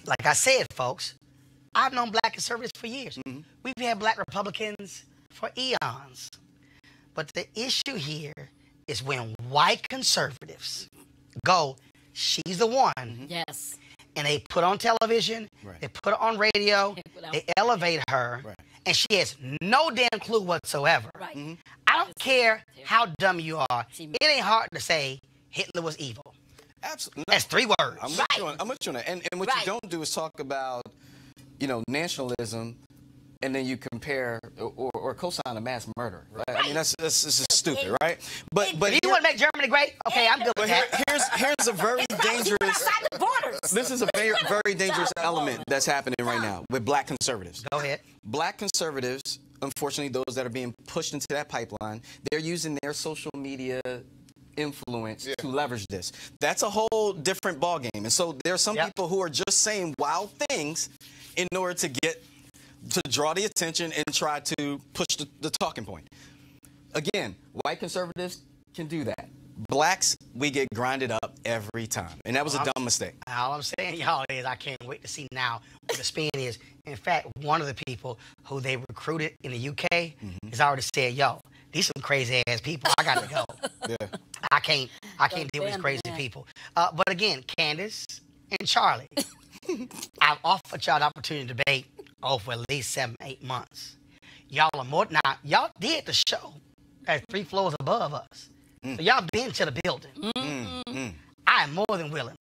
like I said, folks, I've known black conservatives for years. We've had black Republicans for eons. But the issue here is when white conservatives go, she's the one. Yes. And they put on television, they put her on radio, they elevate her, and she has no damn clue whatsoever. Right. I don't care how dumb you are. It ain't hard to say Hitler was evil. Absolutely. That's 3 words. I'm with you on that. And what you don't do is talk about, you know, nationalism, and then you compare or co-sign a mass murder. Right? I mean, that's just stupid, right? But you want to make Germany great? Okay, I'm good with that. Here's a very dangerous. This is a very dangerous element that's happening right now with black conservatives. Go ahead. Black conservatives, unfortunately, those that are being pushed into that pipeline, they're using their social media influence to leverage this. That's a whole different ballgame. And so there are some people who are just saying wild things in order to draw the attention and try to push the talking point. Again, white conservatives can do that. Blacks, we get grinded up every time. And that was a dumb mistake. All I'm saying, y'all, is I can't wait to see now what the spin is. In fact, one of the people who they recruited in the UK has already said, yo, these some crazy ass people. I got to go. I can't deal with these crazy people. But again, Candace and Charlie, I've offered y'all the opportunity to debate for at least 7-8 months. Y'all are more now. Y'all did the show at 3 floors above us. So y'all been to the building. I am more than willing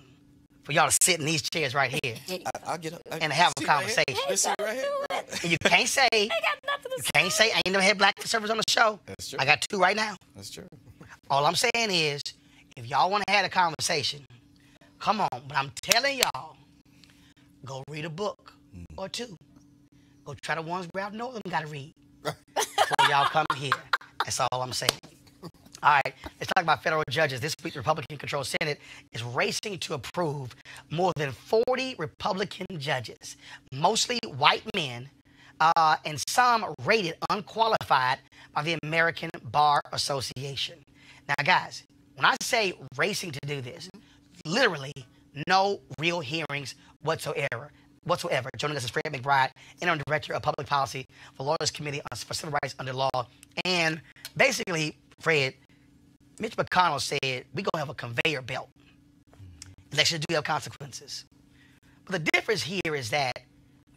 for y'all to sit in these chairs right here. I'll get up and have a conversation. And you can't say I ain't never had black conservatives on the show. That's true. I got 2 right now. That's true. All I'm saying is, if y'all want to have a conversation, come on. But I'm telling y'all, go read a book or 2. Go try the ones Ralph Northam got to read before y'all come here. That's all I'm saying. All right, let's talk about federal judges. This week, the Republican-controlled Senate is racing to approve more than 40 Republican judges, mostly white men, and some rated unqualified by the American Bar Association. Now, guys, when I say racing to do this, literally no real hearings whatsoever. Joining us is Fred McBride, interim director of public policy for Lawyers Committee for Civil Rights Under Law. And basically, Fred, Mitch McConnell said we're going to have a conveyor belt. Elections do have consequences. But the difference here is that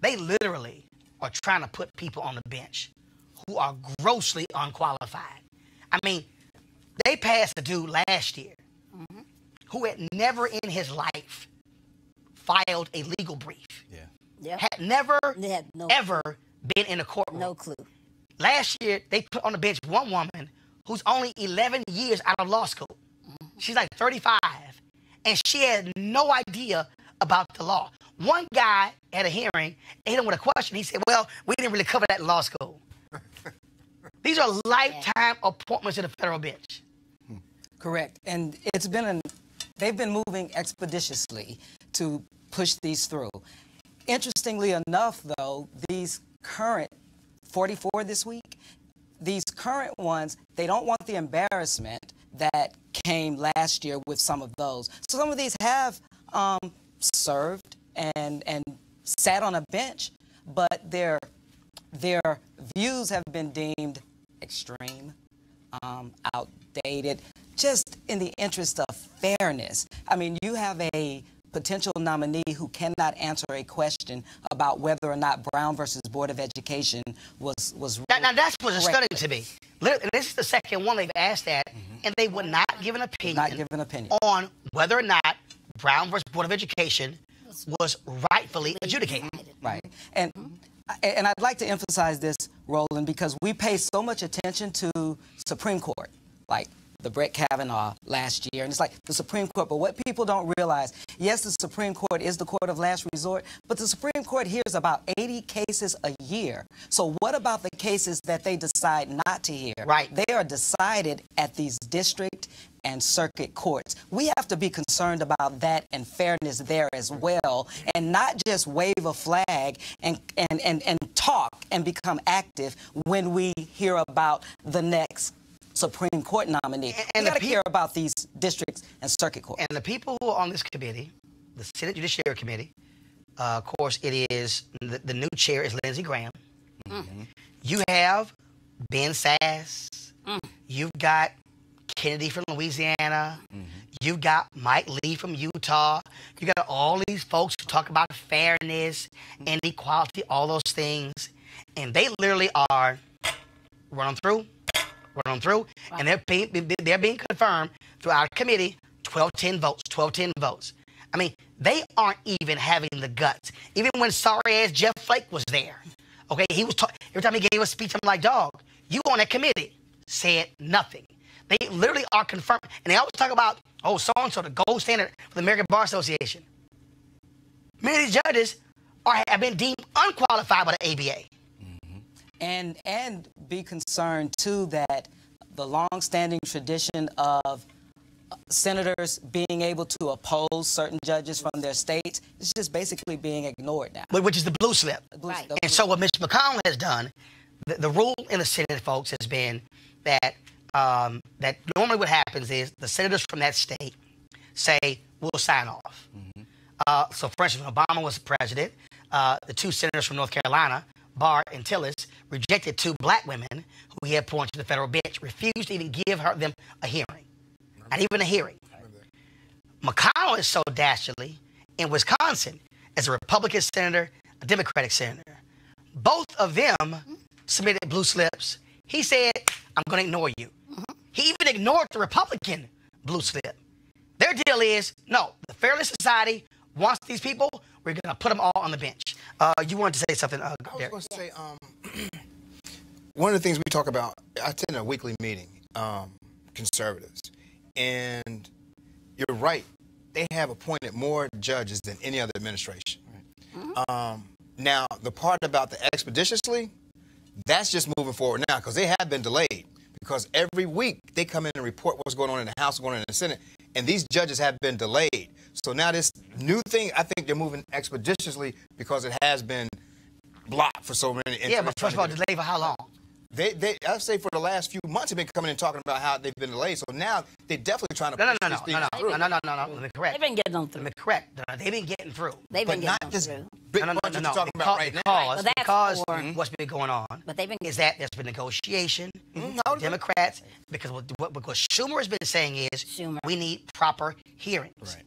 they literally are trying to put people on the bench who are grossly unqualified. I mean, they passed a dude last year who had never in his life filed a legal brief. Had never, ever been in a courtroom. No clue. Last year, they put on the bench one woman who's only 11 years out of law school. She's like 35, and she had no idea about the law. One guy at a hearing hit him with a question. He said, well, we didn't really cover that in law school. These are lifetime appointments to the federal bench. Correct. And they've been moving expeditiously to push these through. Interestingly enough, though, these current 44 this week, these current ones, they don't want the embarrassment that came last year with some of those. So some of these have served and sat on a bench, but their views have been deemed extreme, outdated, just in the interest of fairness. I mean, you have a potential nominee who cannot answer a question about whether or not Brown versus Board of Education was now that's what's stunning to me. This is the second one they've asked that, and they would not give an opinion, on whether or not Brown versus Board of Education was rightfully adjudicated. Right. And I'd like to emphasize this, Roland, because we pay so much attention to Supreme Court, like the Brett Kavanaugh last year, and it's like the Supreme Court. But what people don't realize, yes, the Supreme Court is the court of last resort, but the Supreme Court hears about 80 cases a year. So what about the cases that they decide not to hear? Right. They are decided at these district and circuit courts. We have to be concerned about that and fairness there as well, and not just wave a flag and talk and become active when we hear about the next Supreme Court nominee. And we got to care about these districts and circuit courts. And the people who are on this committee, the Senate Judiciary Committee, Of course, it is the new chair is Lindsey Graham. You have Ben Sass. You've got Kennedy from Louisiana. You've got Mike Lee from Utah. You got all these folks who talk about fairness and equality, all those things, and they literally are run them through, and they're being confirmed through our committee. 12-10 votes. 12-10 votes. I mean, they aren't even having the guts. Even when sorry-ass Jeff Flake was there, okay, he was every time he gave a speech, I'm like, dog, you on that committee said nothing. They literally are confirmed. And they always talk about, oh, so-and-so, the gold standard for the American Bar Association. Many of these judges have been deemed unqualified by the ABA. And be concerned, too, that the long-standing tradition of senators being able to oppose certain judges from their states is just basically being ignored now. Which is the blue slip. Right. And so what Mr. McConnell has done, the rule in the Senate, folks, has been that that normally what happens is the senators from that state say, we'll sign off. So, for instance, when Obama was president, the two senators from North Carolina, Bart and Tillis, rejected two black women who he had appointed to the federal bench, refused to even give them a hearing. Not even a hearing. McConnell is so dastardly in Wisconsin as a Republican senator, a Democratic senator. Both of them submitted blue slips. He said, I'm going to ignore you. He even ignored the Republican blue slip. Their deal is, no, the Fairness Society wants these people. We're going to put them all on the bench. You wanted to say something, I was Derek. going to say, one of the things we talk about, I attend a weekly meeting, conservatives, and you're right. They have appointed more judges than any other administration. Now, the part about the expeditiously, that's just moving forward now because they have been delayed. Because every week they come in and report what's going on in the House, what's going on in the Senate, and these judges have been delayed. So now this new thing, I think they're moving expeditiously because it has been blocked for so many. Yeah, but first of all, delayed for how long? I'd say for the last few months they've been coming in talking about how they've been delayed. So now they're definitely trying to push these things through. No. Let me correct. They've been getting them through. Let me correct. They've been getting through. They've been But not getting this them through. big bunch that you're talking about right now. Because what's been going on But they've been is that there's been negotiation with Democrats because what Schumer has been saying is we need proper hearings. Right.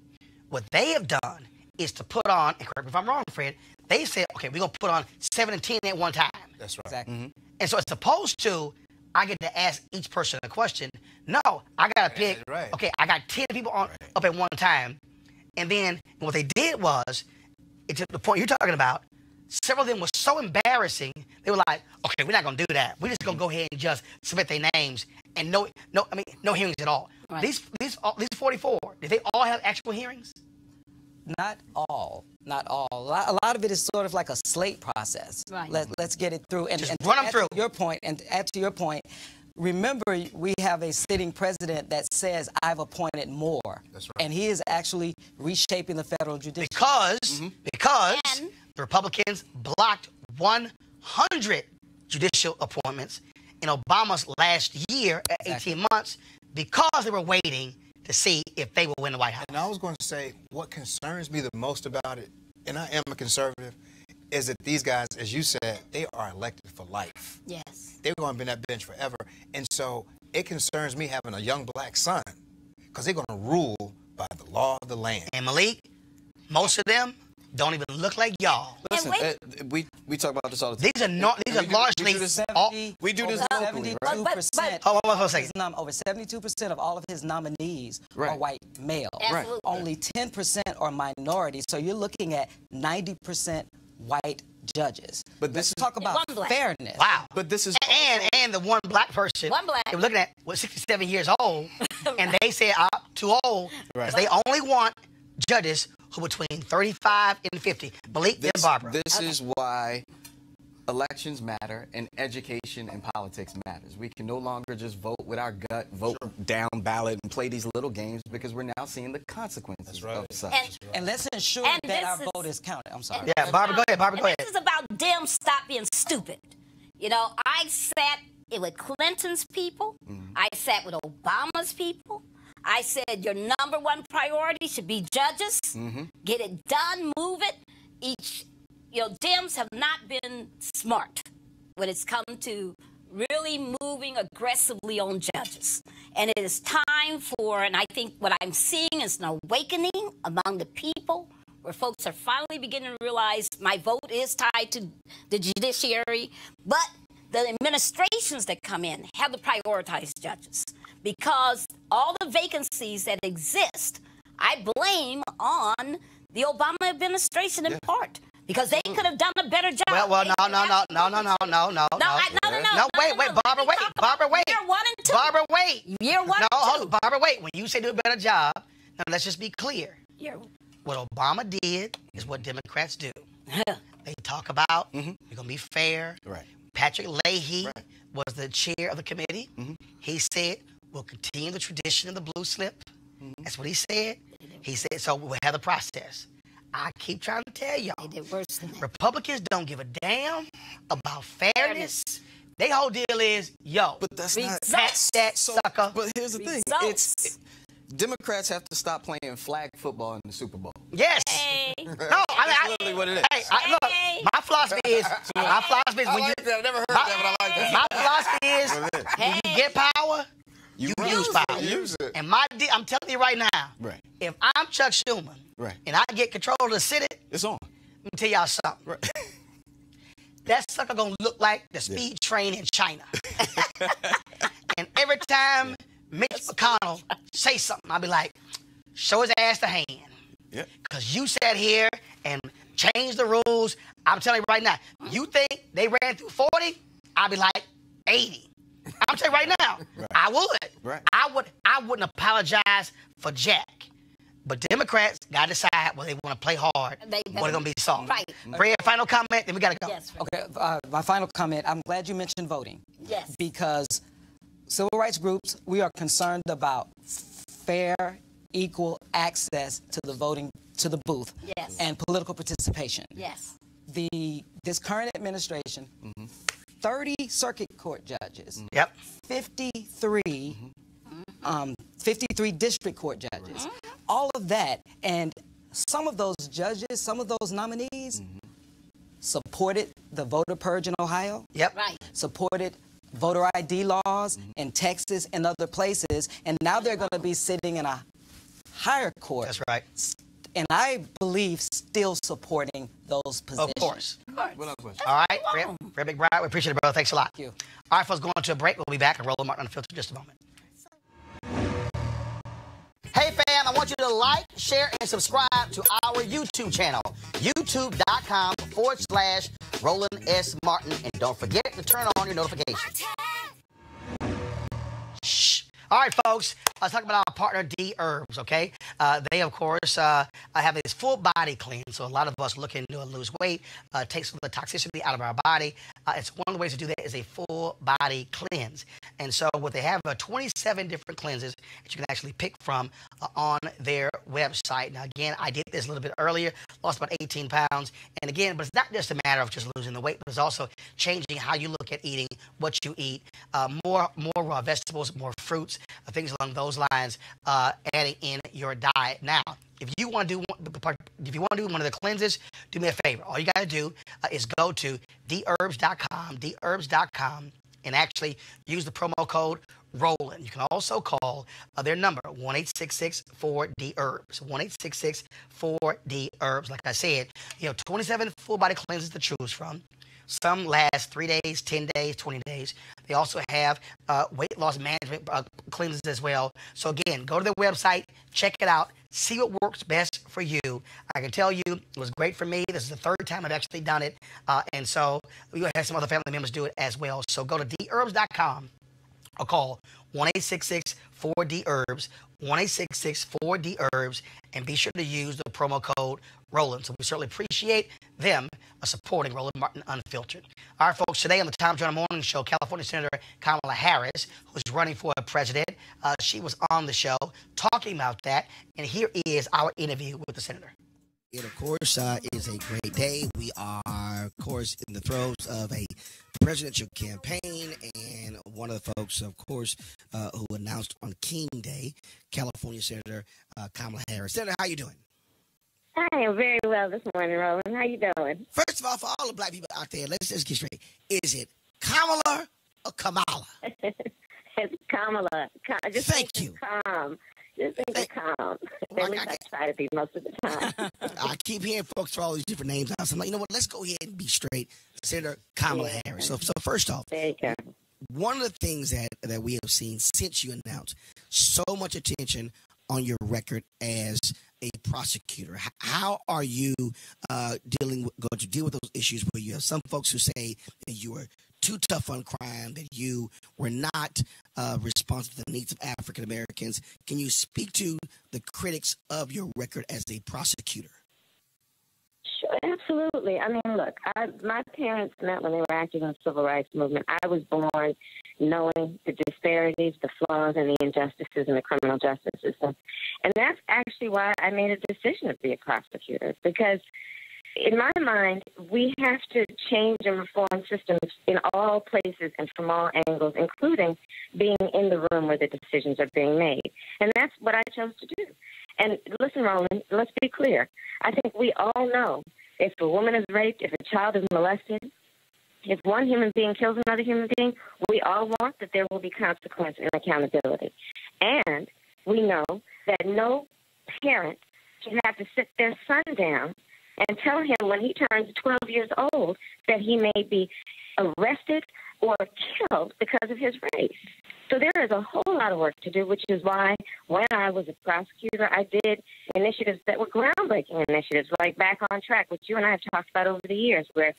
What they have done is to put on, and correct me if I'm wrong, Fred, they said, okay, we're going to put on 7 and 10 at one time. That's right. Exactly. And so as opposed to, I get to ask each person a question. No, I got to pick, okay, I got 10 people up at one time. And then what they did was, to the point you're talking about, several of them were so embarrassing, they were like, okay, we're not going to do that. We're just going to go ahead and just submit their names and no hearings at all. Right. These 44, did they all have actual hearings? Not all. Not all. A lot of it is sort of like a slate process. Right. Let's get it through. And, Just and run them through. Add to your point, remember, we have a sitting president that says, I've appointed more. That's right. And he is actually reshaping the federal judiciary. Because And- the Republicans blocked 100 judicial appointments in Obama's last year at 18 months because they were waiting to see if they will win the White House. And I was going to say, what concerns me the most about it, and I am a conservative, is that these guys, as you said, they are elected for life. Yes. They're going to be on that bench forever. And so it concerns me having a young black son because they're going to rule by the law of the land. And Malik, most of them don't even look like y'all. Listen, we talk about this all the time. These are largely all. We do this locally, right? 72%. Hold on a second. Over 72% of all of his nominees are Right. white male. Absolutely. Only 10% are minorities. So you're looking at 90% white judges. But Let's this talk about one black. fairness. Wow. But this is And the one black person. One black. They were looking at 67 years old, and they said I'm too old because they only want judges who are between 35 and 50. Malik and Barbara. This is why elections matter and education and politics matters. We can no longer just vote with our gut, vote down ballot, and play these little games because we're now seeing the consequences of such. And let's ensure And that our this is- vote is counted. I'm sorry. Yeah, Barbara, go ahead. Barbara, go ahead. This is about them stop being stupid. You know, I sat with Clinton's people. I sat with Obama's people. I said your number one priority should be judges. Get it done, move it. Dems have not been smart when it's come to really moving aggressively on judges. And it is time for, and I think what I'm seeing is an awakening among the people where folks are finally beginning to realize my vote is tied to the judiciary, but the administrations that come in have to prioritize judges because all the vacancies that exist, I blame on the Obama administration in part. Because they could have done a better job. No, wait, Barbara, wait. Year 1 and 2. Barbara, wait. Year 1 and 2. No, hold on, Barbara, wait. When you say do a better job, now let's just be clear. What Obama did is what Democrats do. They talk about, we're going to be fair. Right. Patrick Leahy was the chair of the committee. He said, we'll continue the tradition of the blue slip. That's what he said. He said, so we'll have the process. I keep trying to tell y'all, They did worse than that. Republicans don't give a damn about fairness. Their whole deal is, But that's not pass that sucker. But here's the thing: Democrats have to stop playing flag football in the Super Bowl. Yes. No, that's literally what it is. Look, my philosophy is, when I like that. I never heard that, but I like that. My philosophy is, when you get power, you use power. Use it. And I'm telling you right now, if I'm Chuck Schumer, and I get control of the Senate, it's on. Let me tell y'all something. That sucker gonna look like the speed train in China. And every time Mitch McConnell say something, I'll be like, show his ass the hand. Because you sat here and changed the rules. I'm telling you right now, you think they ran through 40? I'll be like 80. I'm telling you right now, I would. I wouldn't apologize for Jack. But Democrats got to decide whether they want to play hard or they're going to be soft. Fred, final comment, then we got to go. Yes, Okay, my final comment, I'm glad you mentioned voting. Yes. Because civil rights groups, we are concerned about fair, equal access to the voting, to the booth, and political participation. Yes. This current administration, 30 circuit court judges, 53 district court judges, all of that, and some of those judges, some of those nominees supported the voter purge in Ohio, supported voter ID laws in Texas and other places, and now they're going to be sitting in a higher court. That's right. And I believe still supporting those positions. Of course. All right, Fred McBride, we appreciate it, brother. Thanks a lot. Thank you. All right, folks, going to a break. We'll be back and Roland Martin Unfiltered in just a moment. Hey, fam, I want you to like, share, and subscribe to our YouTube channel, youtube.com/Roland S. Martin. And don't forget to turn on your notifications. Shh. All right, folks, let's talk about our partner, D Herbs, okay? They, of course, have this full body cleanse. So a lot of us looking to lose weight, take some of the toxicity out of our body. It's one of the ways to do that is a full body cleanse. And so what they have are 27 different cleanses that you can actually pick from on their website. Now, again, I did this a little bit earlier, lost about 18 pounds. And again, but it's not just a matter of just losing the weight, but it's also changing how you look at eating, what you eat, more raw vegetables, more fruits, things along those lines, adding in your diet. Now, if you want to do one of the cleanses, do me a favor. All you got to do is go to therbs.com, and actually use the promo code Roland. You can also call their number, 1-866-4-DHERBS, 1-866-4-DHERBS. Like I said, 27 full body cleanses to choose from. Some last 3 days, 10 days, 20 days. They also have weight loss management cleanses as well. So again, go to their website, check it out, see what works best for you. I can tell you it was great for me. This is the third time I've actually done it. And so we had some other family members do it as well. So go to therbs.com or call 1-866-4-DHERBS, 1-866-4-DHERBS, and be sure to use the promo code Roland. So we certainly appreciate them supporting Roland Martin Unfiltered. All right, folks, today on the Tom Joyner Morning Show, California Senator Kamala Harris, who's running for president, she was on the show talking about that, and here is our interview with the senator. It, of course, is a great day. We are, of course, in the throes of a presidential campaign, and one of the folks, of course, who announced on King Day, California Senator Kamala Harris. Senator, how you doing? I am very well this morning, Roland. How you doing? First of all, for all the black people out there, let's just get straight. Is it Kamala or Kamala? It's Kamala. Just Thank you. Calm. Just think of calm. At least I try to be most of the time. I keep hearing folks throw all these different names out. So I'm like, you know what? Let's go ahead and be straight. Senator Kamala Harris. So first off, there you go. One of the things that we have seen since you announced so much attention on your record as a prosecutor, how are you going to deal with those issues where you have some folks who say that you were too tough on crime, that you were not responsive to the needs of African Americans? Can you speak to the critics of your record as a prosecutor? Sure, absolutely. I mean, look, my parents met when they were active in the civil rights movement. I was born knowing the disparities, the flaws, and the injustices in the criminal justice system. And that's actually why I made a decision to be a prosecutor, because in my mind, we have to change and reform systems in all places and from all angles, including being in the room where the decisions are being made. And that's what I chose to do. And listen, Roland, let's be clear. I think we all know if a woman is raped, if a child is molested, if one human being kills another human being, we all want that there will be consequence and accountability. And we know that no parent should have to sit their son down and tell him when he turns 12 years old that he may be arrested or killed because of his race. So there is a whole lot of work to do, which is why when I was a prosecutor, I did initiatives that were groundbreaking initiatives, like Back on Track, which you and I have talked about over the years, where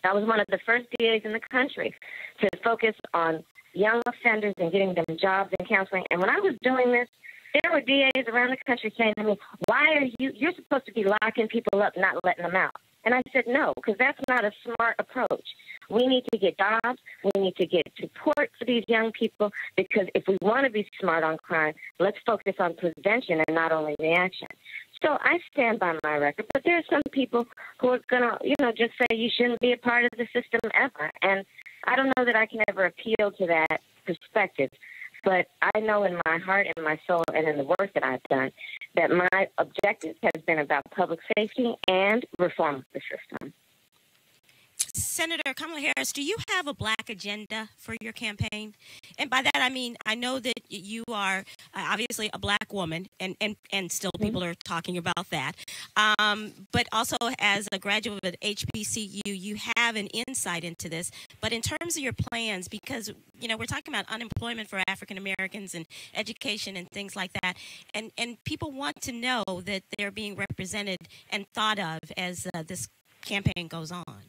I was one of the first DAs in the country to focus on young offenders and getting them jobs and counseling. And when I was doing this, there were DAs around the country saying to me, why are you're supposed to be locking people up, not letting them out. And I said, no, because that's not a smart approach. We need to get jobs. We need to get support for these young people, because if we want to be smart on crime, let's focus on prevention and not only reaction. So I stand by my record, but there are some people who are going to, just say you shouldn't be a part of the system ever. And I don't know that I can ever appeal to that perspective. But I know in my heart and my soul and in the work that I've done that my objective has been about public safety and reform of the system. Senator Kamala Harris, do you have a black agenda for your campaign? And by that, I mean, I know that you are obviously a black woman, and still people are talking about that. But also as a graduate of HBCU, you have an insight into this. But in terms of your plans, because, we're talking about unemployment for African Americans and education and things like that. And people want to know that they're being represented and thought of as this campaign goes on.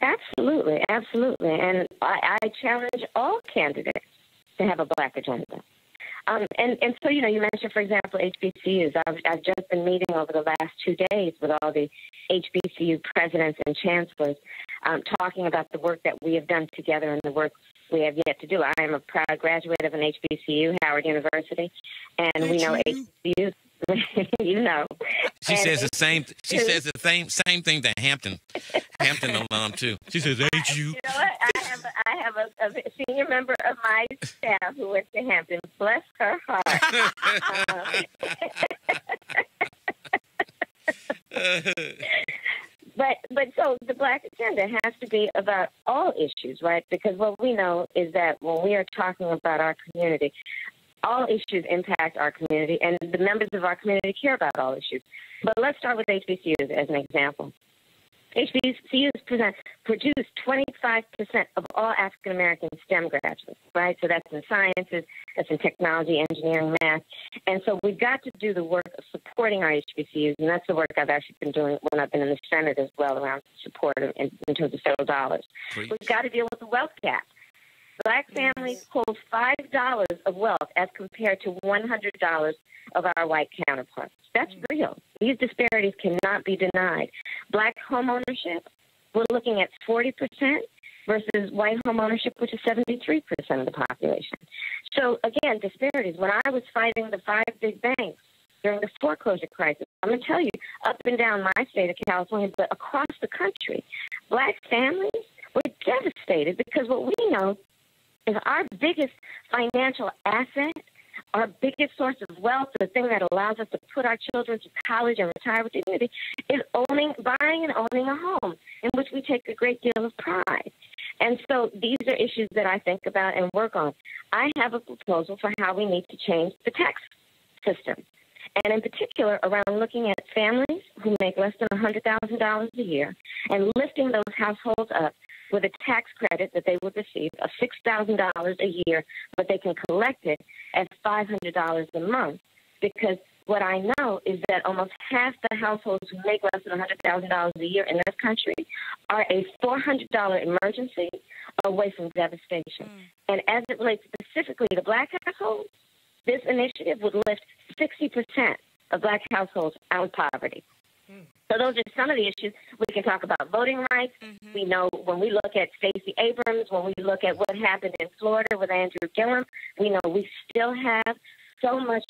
Absolutely, absolutely. And I challenge all candidates to have a black agenda. And so, you mentioned, for example, HBCUs. I've just been meeting over the last 2 days with all the HBCU presidents and chancellors, talking about the work that we have done together and the work we have yet to do. I am a proud graduate of an HBCU, Howard University, and we know HBCUs. She says the same. She says the same thing to Hampton alum too. She says, "Ain't you?" You know what? I have a senior member of my staff who went to Hampton. Bless her heart. But so the black agenda has to be about all issues, right? Because what we know is that when we are talking about our community, all issues impact our community, and the members of our community care about all issues. But let's start with HBCUs as an example. HBCUs produce 25% of all African-American STEM graduates, right? So that's in sciences, that's in technology, engineering, math. And so we've got to do the work of supporting our HBCUs, and that's the work I've actually been doing when I've been in the Senate as well, around support in terms of federal dollars. We've got to deal with the wealth gap. Black families hold $5 of wealth as compared to $100 of our white counterparts. That's real. These disparities cannot be denied. Black home ownership, we're looking at 40% versus white home ownership, which is 73% of the population. So, again, disparities. When I was fighting the 5 big banks during the foreclosure crisis, I'm going to tell you, up and down my state of California, but across the country, black families were devastated because what we know is our biggest financial asset our biggest source of wealth, the thing that allows us to put our children to college and retire with dignity, is buying and owning a home, in which we take a great deal of pride. And so these are issues that I think about and work on. I have a proposal for how we need to change the tax system, and in particular around looking at families who make less than $100,000 a year and lifting those households up with a tax credit that they would receive of $6,000 a year, but they can collect it as $500 a month. Because what I know is that almost half the households who make less than $100,000 a year in this country are a $400 emergency away from devastation. And as it relates specifically to black households, this initiative would lift 60% of black households out of poverty. So those are some of the issues. We can talk about voting rights. We know when we look at Stacey Abrams, when we look at what happened in Florida with Andrew Gillum, we know we still have so much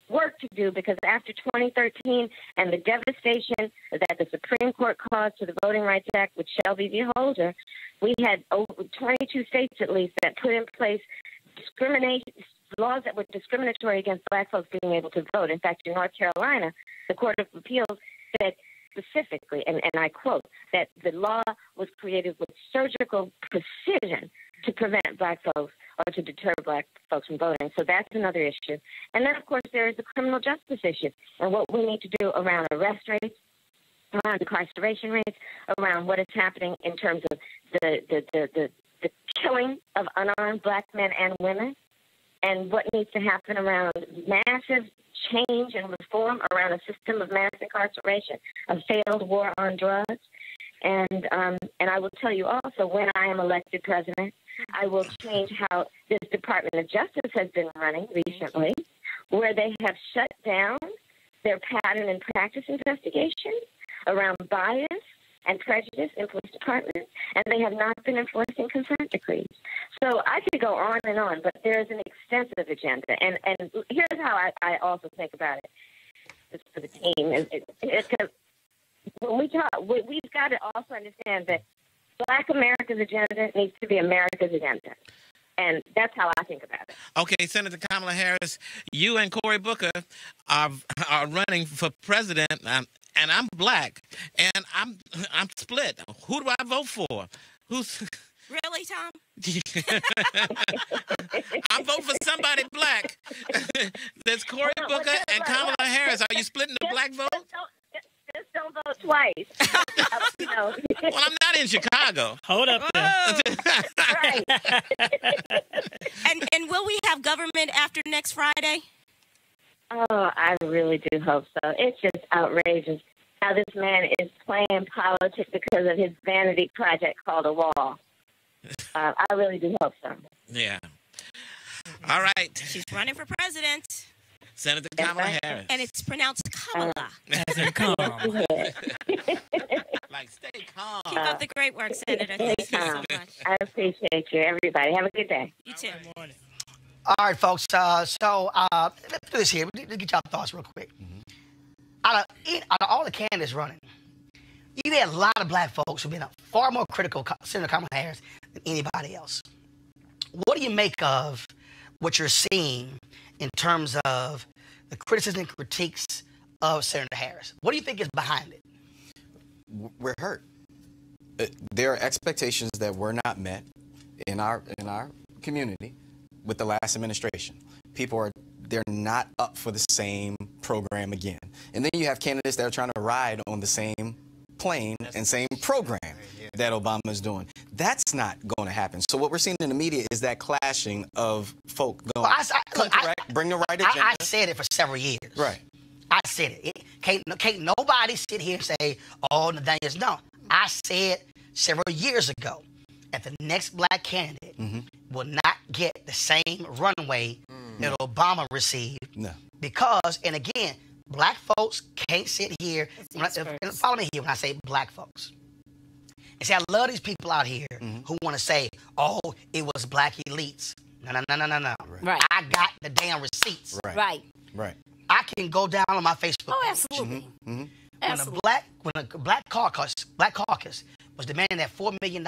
work to do, because after 2013 and the devastation that the Supreme Court caused to the Voting Rights Act with Shelby v. Holder, we had over 22 states at least that put in place laws that were discriminatory against black folks being able to vote. In fact, in North Carolina, the Court of Appeals said specifically, and I quote, that the law was created with surgical precision to prevent black folks or to deter black folks from voting. So that's another issue. And then, of course, there is the criminal justice issue and what we need to do around arrest rates, around incarceration rates, around what is happening in terms of the killing of unarmed black men and women, and what needs to happen around massive change and reform around a system of mass incarceration, a failed war on drugs. And I will tell you also, when I am elected president, I will change how this Department of Justice has been running recently, where they have shut down their pattern and practice investigations around bias and prejudice in police departments, and they have not been enforcing consent decrees. So I could go on and on, but there's an extensive agenda. And here's how I also think about it, just for the team. When we talk, we've got to also understand that Black America's agenda needs to be America's agenda. And that's how I think about it. Okay, Senator Kamala Harris, you and Cory Booker are running for president, and I'm black, and I'm split. Who do I vote for? Who's really, Tom? I vote for somebody black. There's Cory Booker and Kamala Harris. Are you splitting the black vote? Just don't vote twice. Well, I'm not in Chicago. Hold up there. Right. And will we have government after next Friday? Oh, I really do hope so. It's just outrageous how this man is playing politics because of his vanity project called a wall. I really do hope so. Yeah. All right. She's running for president. Senator Kamala Harris. And it's pronounced Kamala. As in calm. Like, stay calm. Keep up the great work, Senator. Thank you so much. I appreciate you, everybody. Have a good day. You too. All right, folks. Let's do this here. Let's get y'all thoughts real quick. Out of all the candidates running, you had a lot of black folks who've been far more critical of Senator Kamala Harris than anybody else. What do you make of what you're seeing in terms of the criticism and critiques of Senator Harris? What do you think is behind it? We're hurt. There are expectations that were not met in our community with the last administration. They're not up for the same program again. And then you have candidates that are trying to ride on the same plane and same program that Obama is doing. That's not going to happen. So what we're seeing in the media is that clashing of folk going, bring the right agenda. I said it for several years. Right. I said it. Can't nobody sit here and say, oh, Nathaniel's. No. I said several years ago that the next black candidate will not get the same runway that Obama received. No. Because, and again, black folks can't sit here, and follow me here when I say black folks. And say, I love these people out here who want to say, oh, it was black elites. No. Right. I got the damn receipts. Right. I can go down on my Facebook Oh, page. absolutely. When a black caucus was demanding that $4 million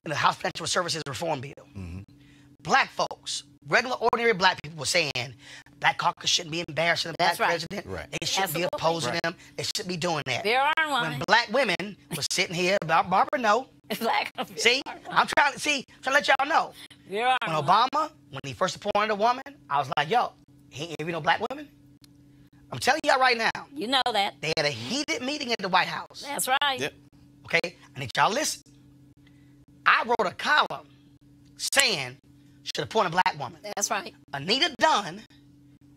in the House Financial Services Reform Bill, black folks, regular, ordinary black people, people were saying Black caucus shouldn't be embarrassing the Black president. Right. They shouldn't be opposing him. They shouldn't be doing that. When Black women were sitting here, Barbara, no. See, I'm trying to let y'all know. When Obama, when he first appointed a woman, I was like, yo, he ain't even no Black women. I'm telling y'all right now. You know that. They had a heated meeting at the White House. That's right. Yep. Okay? I need y'all to listen. I wrote a column saying should appoint a Black woman. That's right. Anita Dunn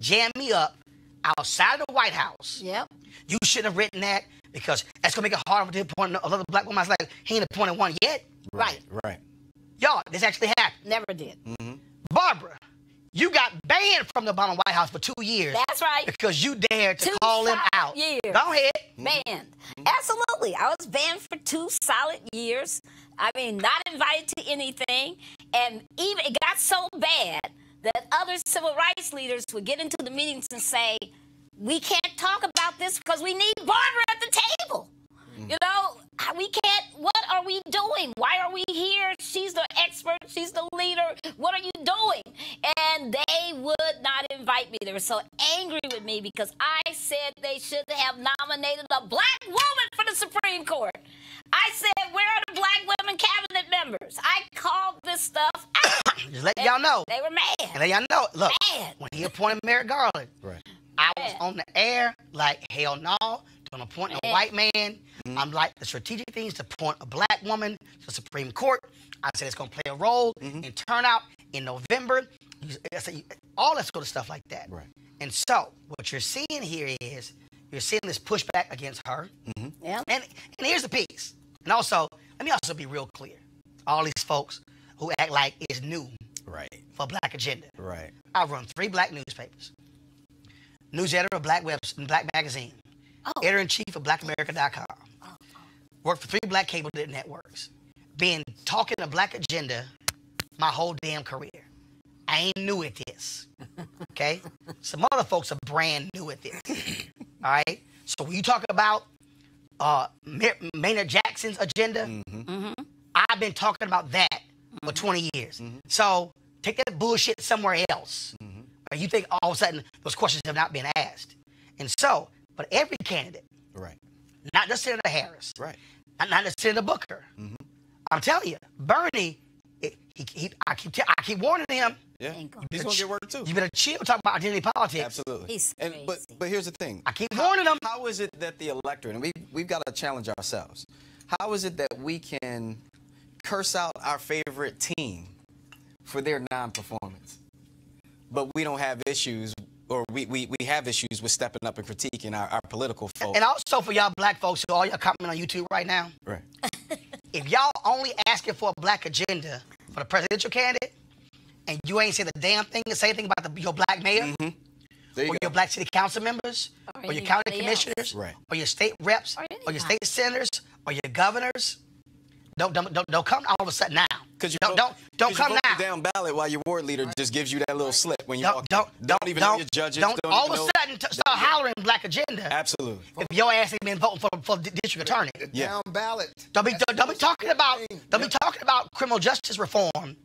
jammed me up outside of the White House. Yep. You shouldn't have written that because that's going to make it harder to appoint another Black woman. I was like, he ain't appointed one yet. Right. Right. Y'all, this actually happened. Never did. Barbara, you got banned from the Obama White House for 2 years. That's right. Because you dared to call him out. Years. Go ahead. Banned. Absolutely. I was banned for 2 solid years. I mean, not invited to anything. And even it got so bad that other civil rights leaders would get into the meetings and say, we can't talk about this because we need Barbara at the table. You know, we can't, what are we doing? Why are we here? She's the expert. She's the leader. What are you doing? And they would not invite me. They were so angry with me because I said they should have nominated a Black woman for the Supreme Court. I said, where are the Black women cabinet members? I called this stuff out. Just let y'all know. They were mad. And let y'all know. Look, Mad. when he appointed Merrick Garland, I was on the air like, hell no, don't appoint a white man. I'm like, the strategic thing is to appoint a Black woman to the Supreme Court. I said it's going to play a role in turnout in November. All that sort of stuff like that. Right. And so what you're seeing here is you're seeing this pushback against her. Yeah. And here's the piece. And also, let me also be real clear. All these folks who act like it's new for Black Agenda. Right. I run 3 Black newspapers. News editor of Black Magazine. Editor-in-chief of BlackAmerica.com. Worked for 3 Black cable networks. Been talking to Black Agenda my whole damn career. I ain't new at this. Okay? Some other folks are brand new at this. All right? So when you talk about Maynard Jackson's agenda, I've been talking about that for 20 years. So take that bullshit somewhere else. Or you think all of a sudden those questions have not been asked. And so, but every candidate, not just Senator Harris, not just Senator Booker, I'm telling you, Bernie, I keep warning him. Yeah, he's gonna get work too. You better chill. Talk about identity politics. Absolutely. He's crazy. But here's the thing. I keep warning them. How is it that the electorate, and we've got to challenge ourselves. How is it that we can curse out our favorite team for their non-performance, but we don't have issues, or we have issues with stepping up and critiquing our political folks? And also for y'all Black folks who all y'all commenting on YouTube right now. Right. If y'all only asking for a Black agenda for the presidential candidate, and you ain't say the damn thing to say anything about your Black mayor, or your Black city council members, or your county commissioners, or your state reps, or your state senators, or your governors, don't come all of a sudden now. Because don't come now. Down ballot while your ward leader just gives you that little slip when you walk. Don't even know your judges. Don't all of a sudden start hollering Black agenda. Absolutely. If your ass ain't been voting for the district attorney. Down ballot. Don't be talking about criminal justice reform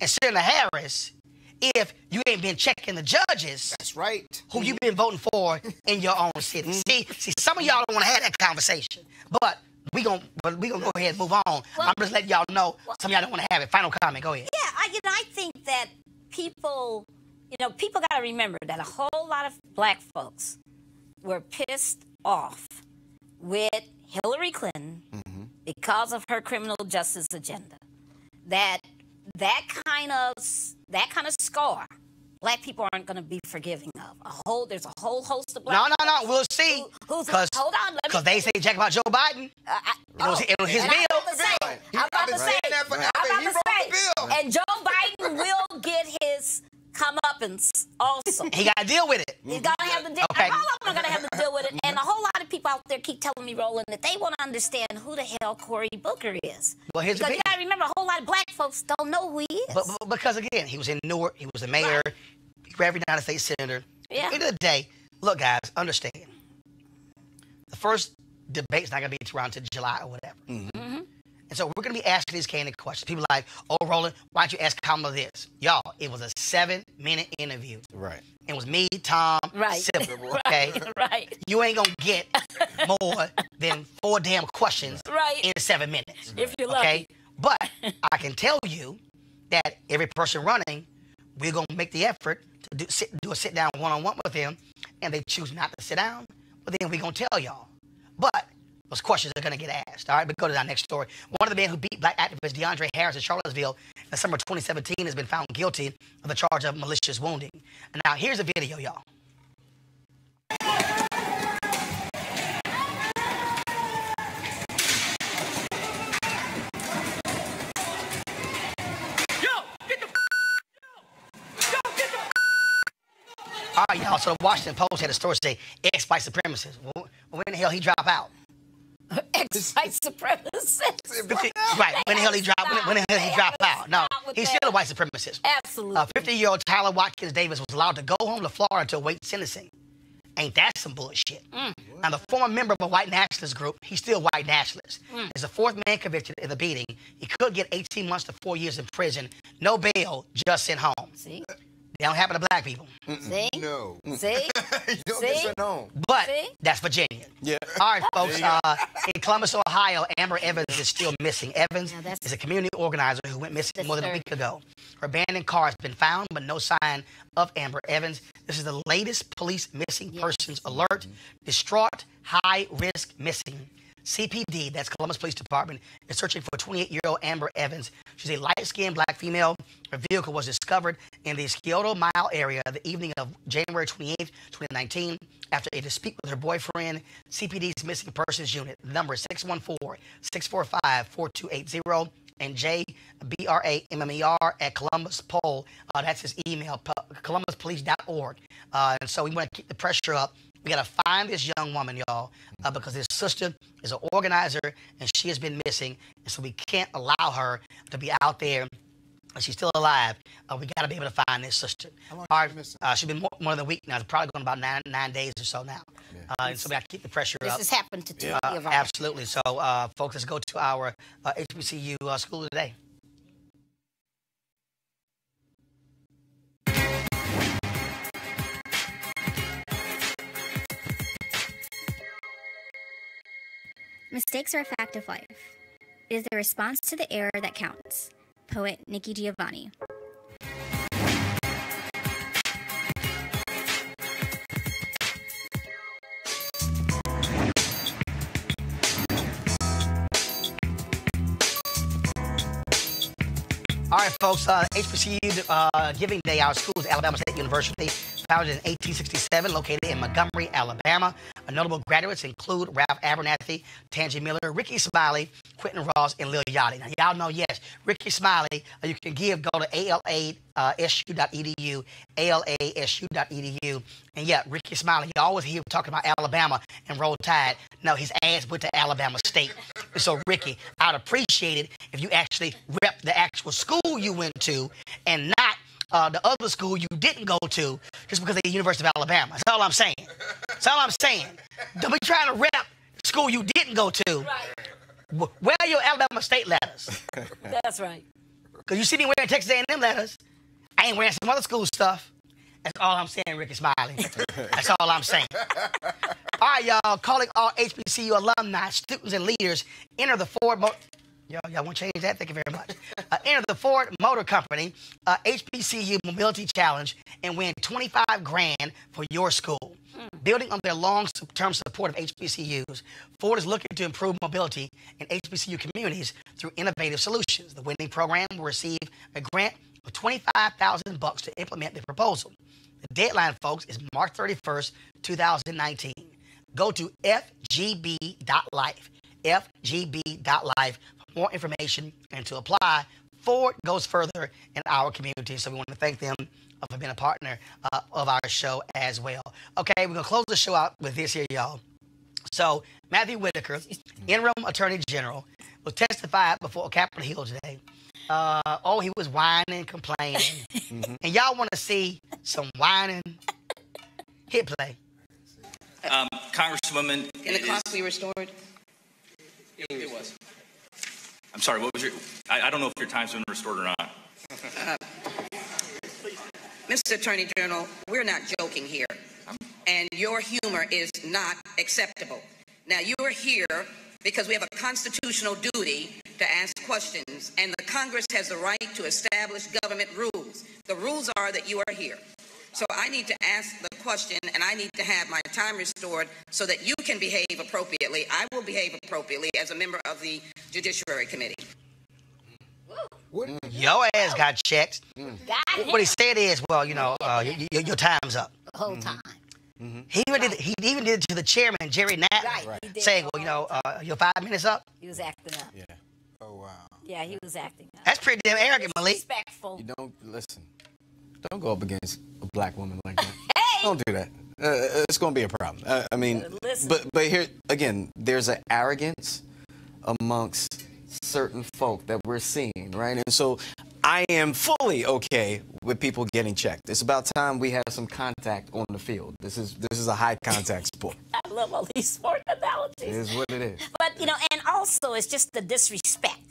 and Senator Harris if you ain't been checking the judges. That's right. Who you been voting for in your own city. See, some of y'all don't want to have that conversation, but we gonna go ahead and move on. Well, I'm just letting y'all know some of y'all don't want to have it. Final comment. Go ahead. Yeah, I think that people got to remember that a whole lot of Black folks were pissed off with Hillary Clinton because of her criminal justice agenda. That kind of scar, Black people aren't going to be forgiving of. There's a whole host of Black. No. We'll see. Hold on. Because they say jack about Joe Biden. It was his bill. I'm about to say. And Joe Biden will get his comeuppance also. He got to deal with it. He's going to have to deal. Okay. All of them are going to have to deal with it. And a whole lot of people out there keep telling me, Roland, that they want to understand who the hell Cory Booker is. Well, here's the because thing. You got to remember, a whole lot of Black folks don't know who he is. But because, again, he was in Newark. He was the mayor. He ran for United States Senator. Yeah. At the end of the day, look, guys, understand. The first debate's not going to be around until July or whatever. And so we're going to be asking these candid questions. People are like, oh, Roland, why don't you ask Kamala this? Y'all, it was a 7-minute interview. Right. It was me, Tom, Sybil, okay? Right. You ain't going to get more than 4 damn questions in 7 minutes. If you're lucky. Okay? But I can tell you that every person running, we're going to make the effort to do a sit-down one-on-one with them, and they choose not to sit down, but then we're going to tell y'all. But those questions are going to get asked. All right, but go to our next story. One of the men who beat black activist DeAndre Harris in Charlottesville in the summer of 2017 has been found guilty of the charge of malicious wounding. And now, here's a video, y'all. All right, y'all, so the Washington Post had a story say ex-white supremacist. Well, when the hell he drop out? Ex-white supremacist. Right, when the hell he drop out? No, he's still a white supremacist. Absolutely. 50-year-old Tyler Watkins Davis was allowed to go home to Florida to await sentencing. Ain't that some bullshit? Now, the former member of a white nationalist group, he's still white nationalist, is the 4th man convicted in the beating. He could get 18 months to 4 years in prison. No bail, just sent home. See? They don't happen to black people. See? No. See? You don't get sent home. But See? that's Virginia. Yeah. All right, folks. In Columbus, Ohio, Amber Evans is still missing. Evans is a community organizer who went missing more than a week ago. Her abandoned car has been found, but no sign of Amber Evans. This is the latest police missing persons alert. Distraught, high-risk missing. CPD, that's Columbus Police Department, is searching for 28-year-old Amber Evans. She's a light-skinned black female. Her vehicle was discovered in the Scioto Mile area the evening of January 28, 2019, after a dispute with her boyfriend. CPD's missing persons unit, the number is 614-645-4280, and JBRAMMER at Columbus Poll. That's his email, columbuspolice.org. And so we want to keep the pressure up. We got to find this young woman, y'all, because his sister is an organizer, and she has been missing, and so we can't allow her to be out there. She's still alive. We got to be able to find this sister. How long has she been missing? She's been more than a week now. It's probably going about nine days or so now. Yeah. And so we got to keep the pressure up. This has happened to 2 of our. Absolutely. So, folks, let's go to our HBCU school today. Mistakes are a fact of life. It is the response to the error that counts. Poet Nikki Giovanni. All right, folks, HBCU Giving Day, our school is Alabama State University, founded in 1867, located in Montgomery, Alabama. Notable graduates include Ralph Abernathy, Tangi Miller, Ricky Smiley, Quentin Ross, and Lil Yachty. Now, y'all know, yes, Ricky Smiley, you can give, go to alasu.edu, alasu.edu. And yeah, Ricky Smiley, you always hear talking about Alabama and Roll Tide. No, his ass went to Alabama State. So, Ricky, I'd appreciate it if you actually rep the actual school you went to and not the other school you didn't go to just because they're the University of Alabama. That's all I'm saying. That's all I'm saying. Don't be trying to rep the school you didn't go to. Right. Where are your Alabama State letters? That's right. Because you see me wearing Texas A&M letters. I ain't wearing some other school stuff. That's all I'm saying, Ricky Smiley. That's all I'm saying. All right, y'all. Calling all HBCU alumni, students, and leaders. Enter the Ford Y'all want to change that? Thank you very much. Enter the Ford Motor Company HBCU Mobility Challenge and win $25,000 for your school. Building on their long-term support of HBCUs, Ford is looking to improve mobility in HBCU communities through innovative solutions. The winning program will receive a grant of $25,000 to implement the proposal. The deadline, folks, is March 31st, 2019. Go to fgb.life, fgb.life for more information and to apply. Ford goes further in our community, so we want to thank them for being a partner of our show as well. Okay, we're going to close the show out with this here, y'all. So, Matthew Whitaker, interim attorney general, will testify before Capitol Hill today. He was whining, complaining. And y'all want to see some whining? Hit play. Congresswoman. Can the clock be restored? It was. I'm I'm sorry, what was your, I don't know if your time's been restored or not. Mr. Attorney General, we're not joking here, and your humor is not acceptable. Now, you are here because we have a constitutional duty to ask questions, and the Congress has the right to establish government rules. The rules are that you are here. So I need to ask the question, and I need to have my time restored so that you can behave appropriately. I will behave appropriately as a member of the Judiciary Committee. Your ass got checked. What he said is, well, you know, your time's up. The whole time. He even did it to the chairman, Jerry Knapp, saying, well, you know, your 5 minutes up. He was acting up. Yeah. Oh, wow. Yeah, he was acting up. That's pretty damn arrogant, Malik. Respectful. You don't listen. Don't go up against a black woman like that. Don't do that. It's going to be a problem. I mean, but here again, there's an arrogance amongst certain folk that we're seeing, right? And so I am fully okay with people getting checked. It's about time we have some contact on the field. This is a high contact sport. I love all these sport analogies. It is what it is. But, you know, and also it's just the disrespect.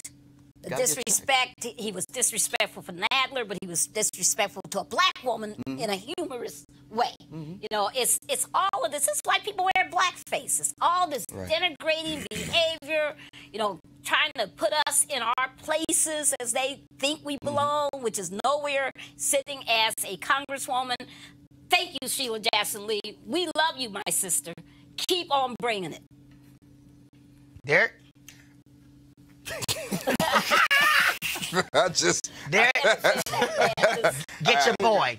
The disrespect, he was disrespectful for Nadler, but he was disrespectful to a black woman in a humorous way. You know, it's all of this. It's why people wear blackface. It's all this denigrating behavior, you know, trying to put us in our places as they think we belong, which is nowhere, sitting as a congresswoman. Thank you, Sheila Jackson Lee. We love you, my sister. Keep on bringing it. Derek? I just Derek, get your boy.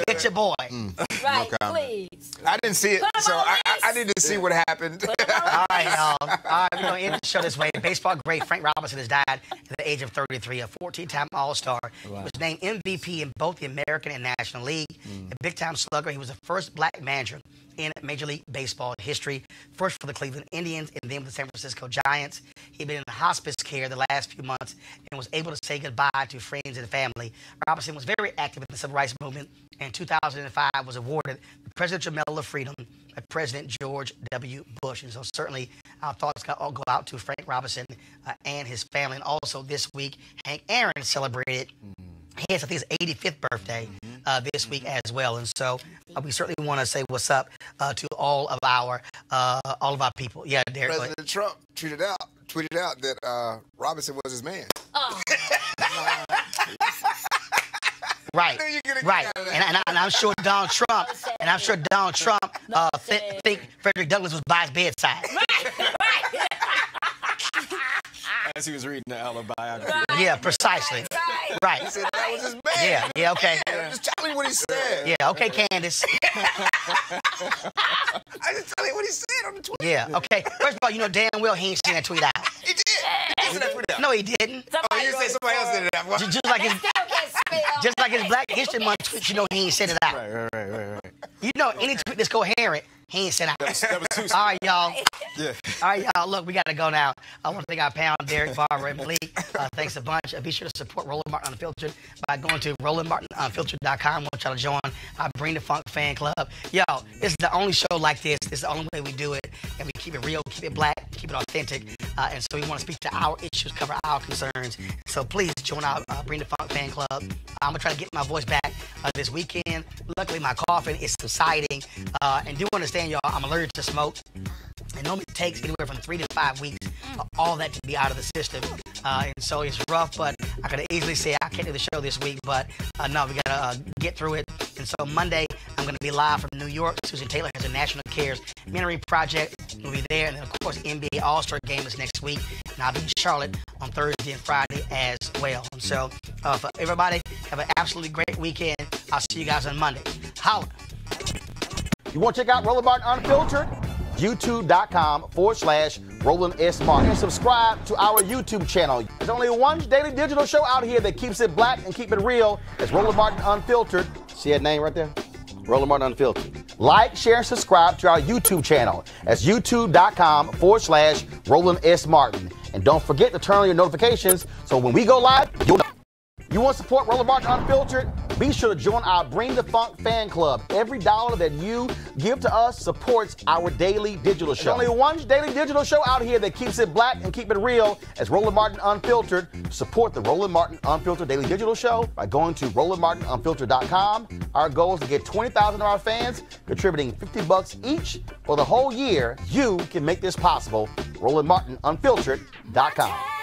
Get your boy. Right, please. I didn't see it, so I need to see what happened. All right, y'all. All right, we're going to end the show this way. Baseball great Frank Robinson has died at the age of 33, a 14-time All-Star. He was named MVP in both the American and National League. A big-time slugger. He was the first black manager in Major League Baseball history. First for the Cleveland Indians and then with the San Francisco Giants. He'd been in hospice care the last few months and was able to say goodbye to friends and family. Robinson was very active in the civil rights movement and in 2005 was awarded the Presidential Medal of Freedom by President George W. Bush. And so certainly our thoughts all go out to Frank Robinson and his family. And also this week, Hank Aaron celebrated his, I think, his 85th birthday this week as well. And so we certainly want to say what's up to all of our people. Yeah, Derek. President Trump tweeted out that Robinson was his man. Oh. Right, right, and I'm sure Donald Trump, think Frederick Douglass was by his bedside. Right. As he was reading the alibi. Yeah, precisely. Right. He said that was his man. Yeah, okay. Just tell me what he said. Yeah, okay, Candace. I just tell you what he said on the tweet. Yeah, okay. First of all, you know damn well he ain't seen that tweet out. He did. He said that tweet out. No, he didn't. Oh, you said somebody else did it out. Just like his Black History Month tweets, you know he ain't sent it out. Right. You know any tweet that's coherent, he ain't sent out. That was too All right, y'all. Yeah. All right, y'all. Look, we got to go now. I want to thank our panel, Derek, Barbara, and Malik. Thanks a bunch. Be sure to support Roland Martin Unfiltered by going to RolandMartinUnfiltered.com. Want y'all to join our Bring the Funk fan club. Yo, this is the only show like this. This is the only way we do it. And we keep it real, keep it black, keep it authentic. And so we want to speak to our issues, cover our concerns. So please join our Bring the Funk fan club. I'm going to try to get my voice back this weekend. Luckily, my coughing is subsiding. And do understand, y'all, I'm allergic to smoke. It normally takes anywhere from 3 to 5 weeks for all that to be out of the system. And so it's rough, but I could easily say I can't do the show this week. But no, we got to get through it. And so Monday, I'm going to be live from New York. Susan Taylor has a National Cares Mentoring Project. We'll be there. And then, of course, NBA All-Star Game is next week. And I'll be in Charlotte on Thursday and Friday as well. And so for everybody, have an absolutely great weekend. I'll see you guys on Monday. Holla. You want to check out Roland Martin Unfiltered? YouTube.com/Roland S. Martin. And subscribe to our YouTube channel. There's only one daily digital show out here that keeps it black and keep it real. It's Roland Martin Unfiltered. See that name right there? Roland Martin Unfiltered. Like, share, and subscribe to our YouTube channel. That's YouTube.com/Roland S. Martin. And don't forget to turn on your notifications so when we go live, you'll know. You want to support Roland Martin Unfiltered? Be sure to join our Bring the Funk fan club. Every dollar that you give to us supports our daily digital show. There's only one daily digital show out here that keeps it black and keep it real as Roland Martin Unfiltered. Support the Roland Martin Unfiltered daily digital show by going to RolandMartinUnfiltered.com. Our goal is to get 20,000 of our fans contributing $50 each for the whole year. You can make this possible. RolandMartinUnfiltered.com.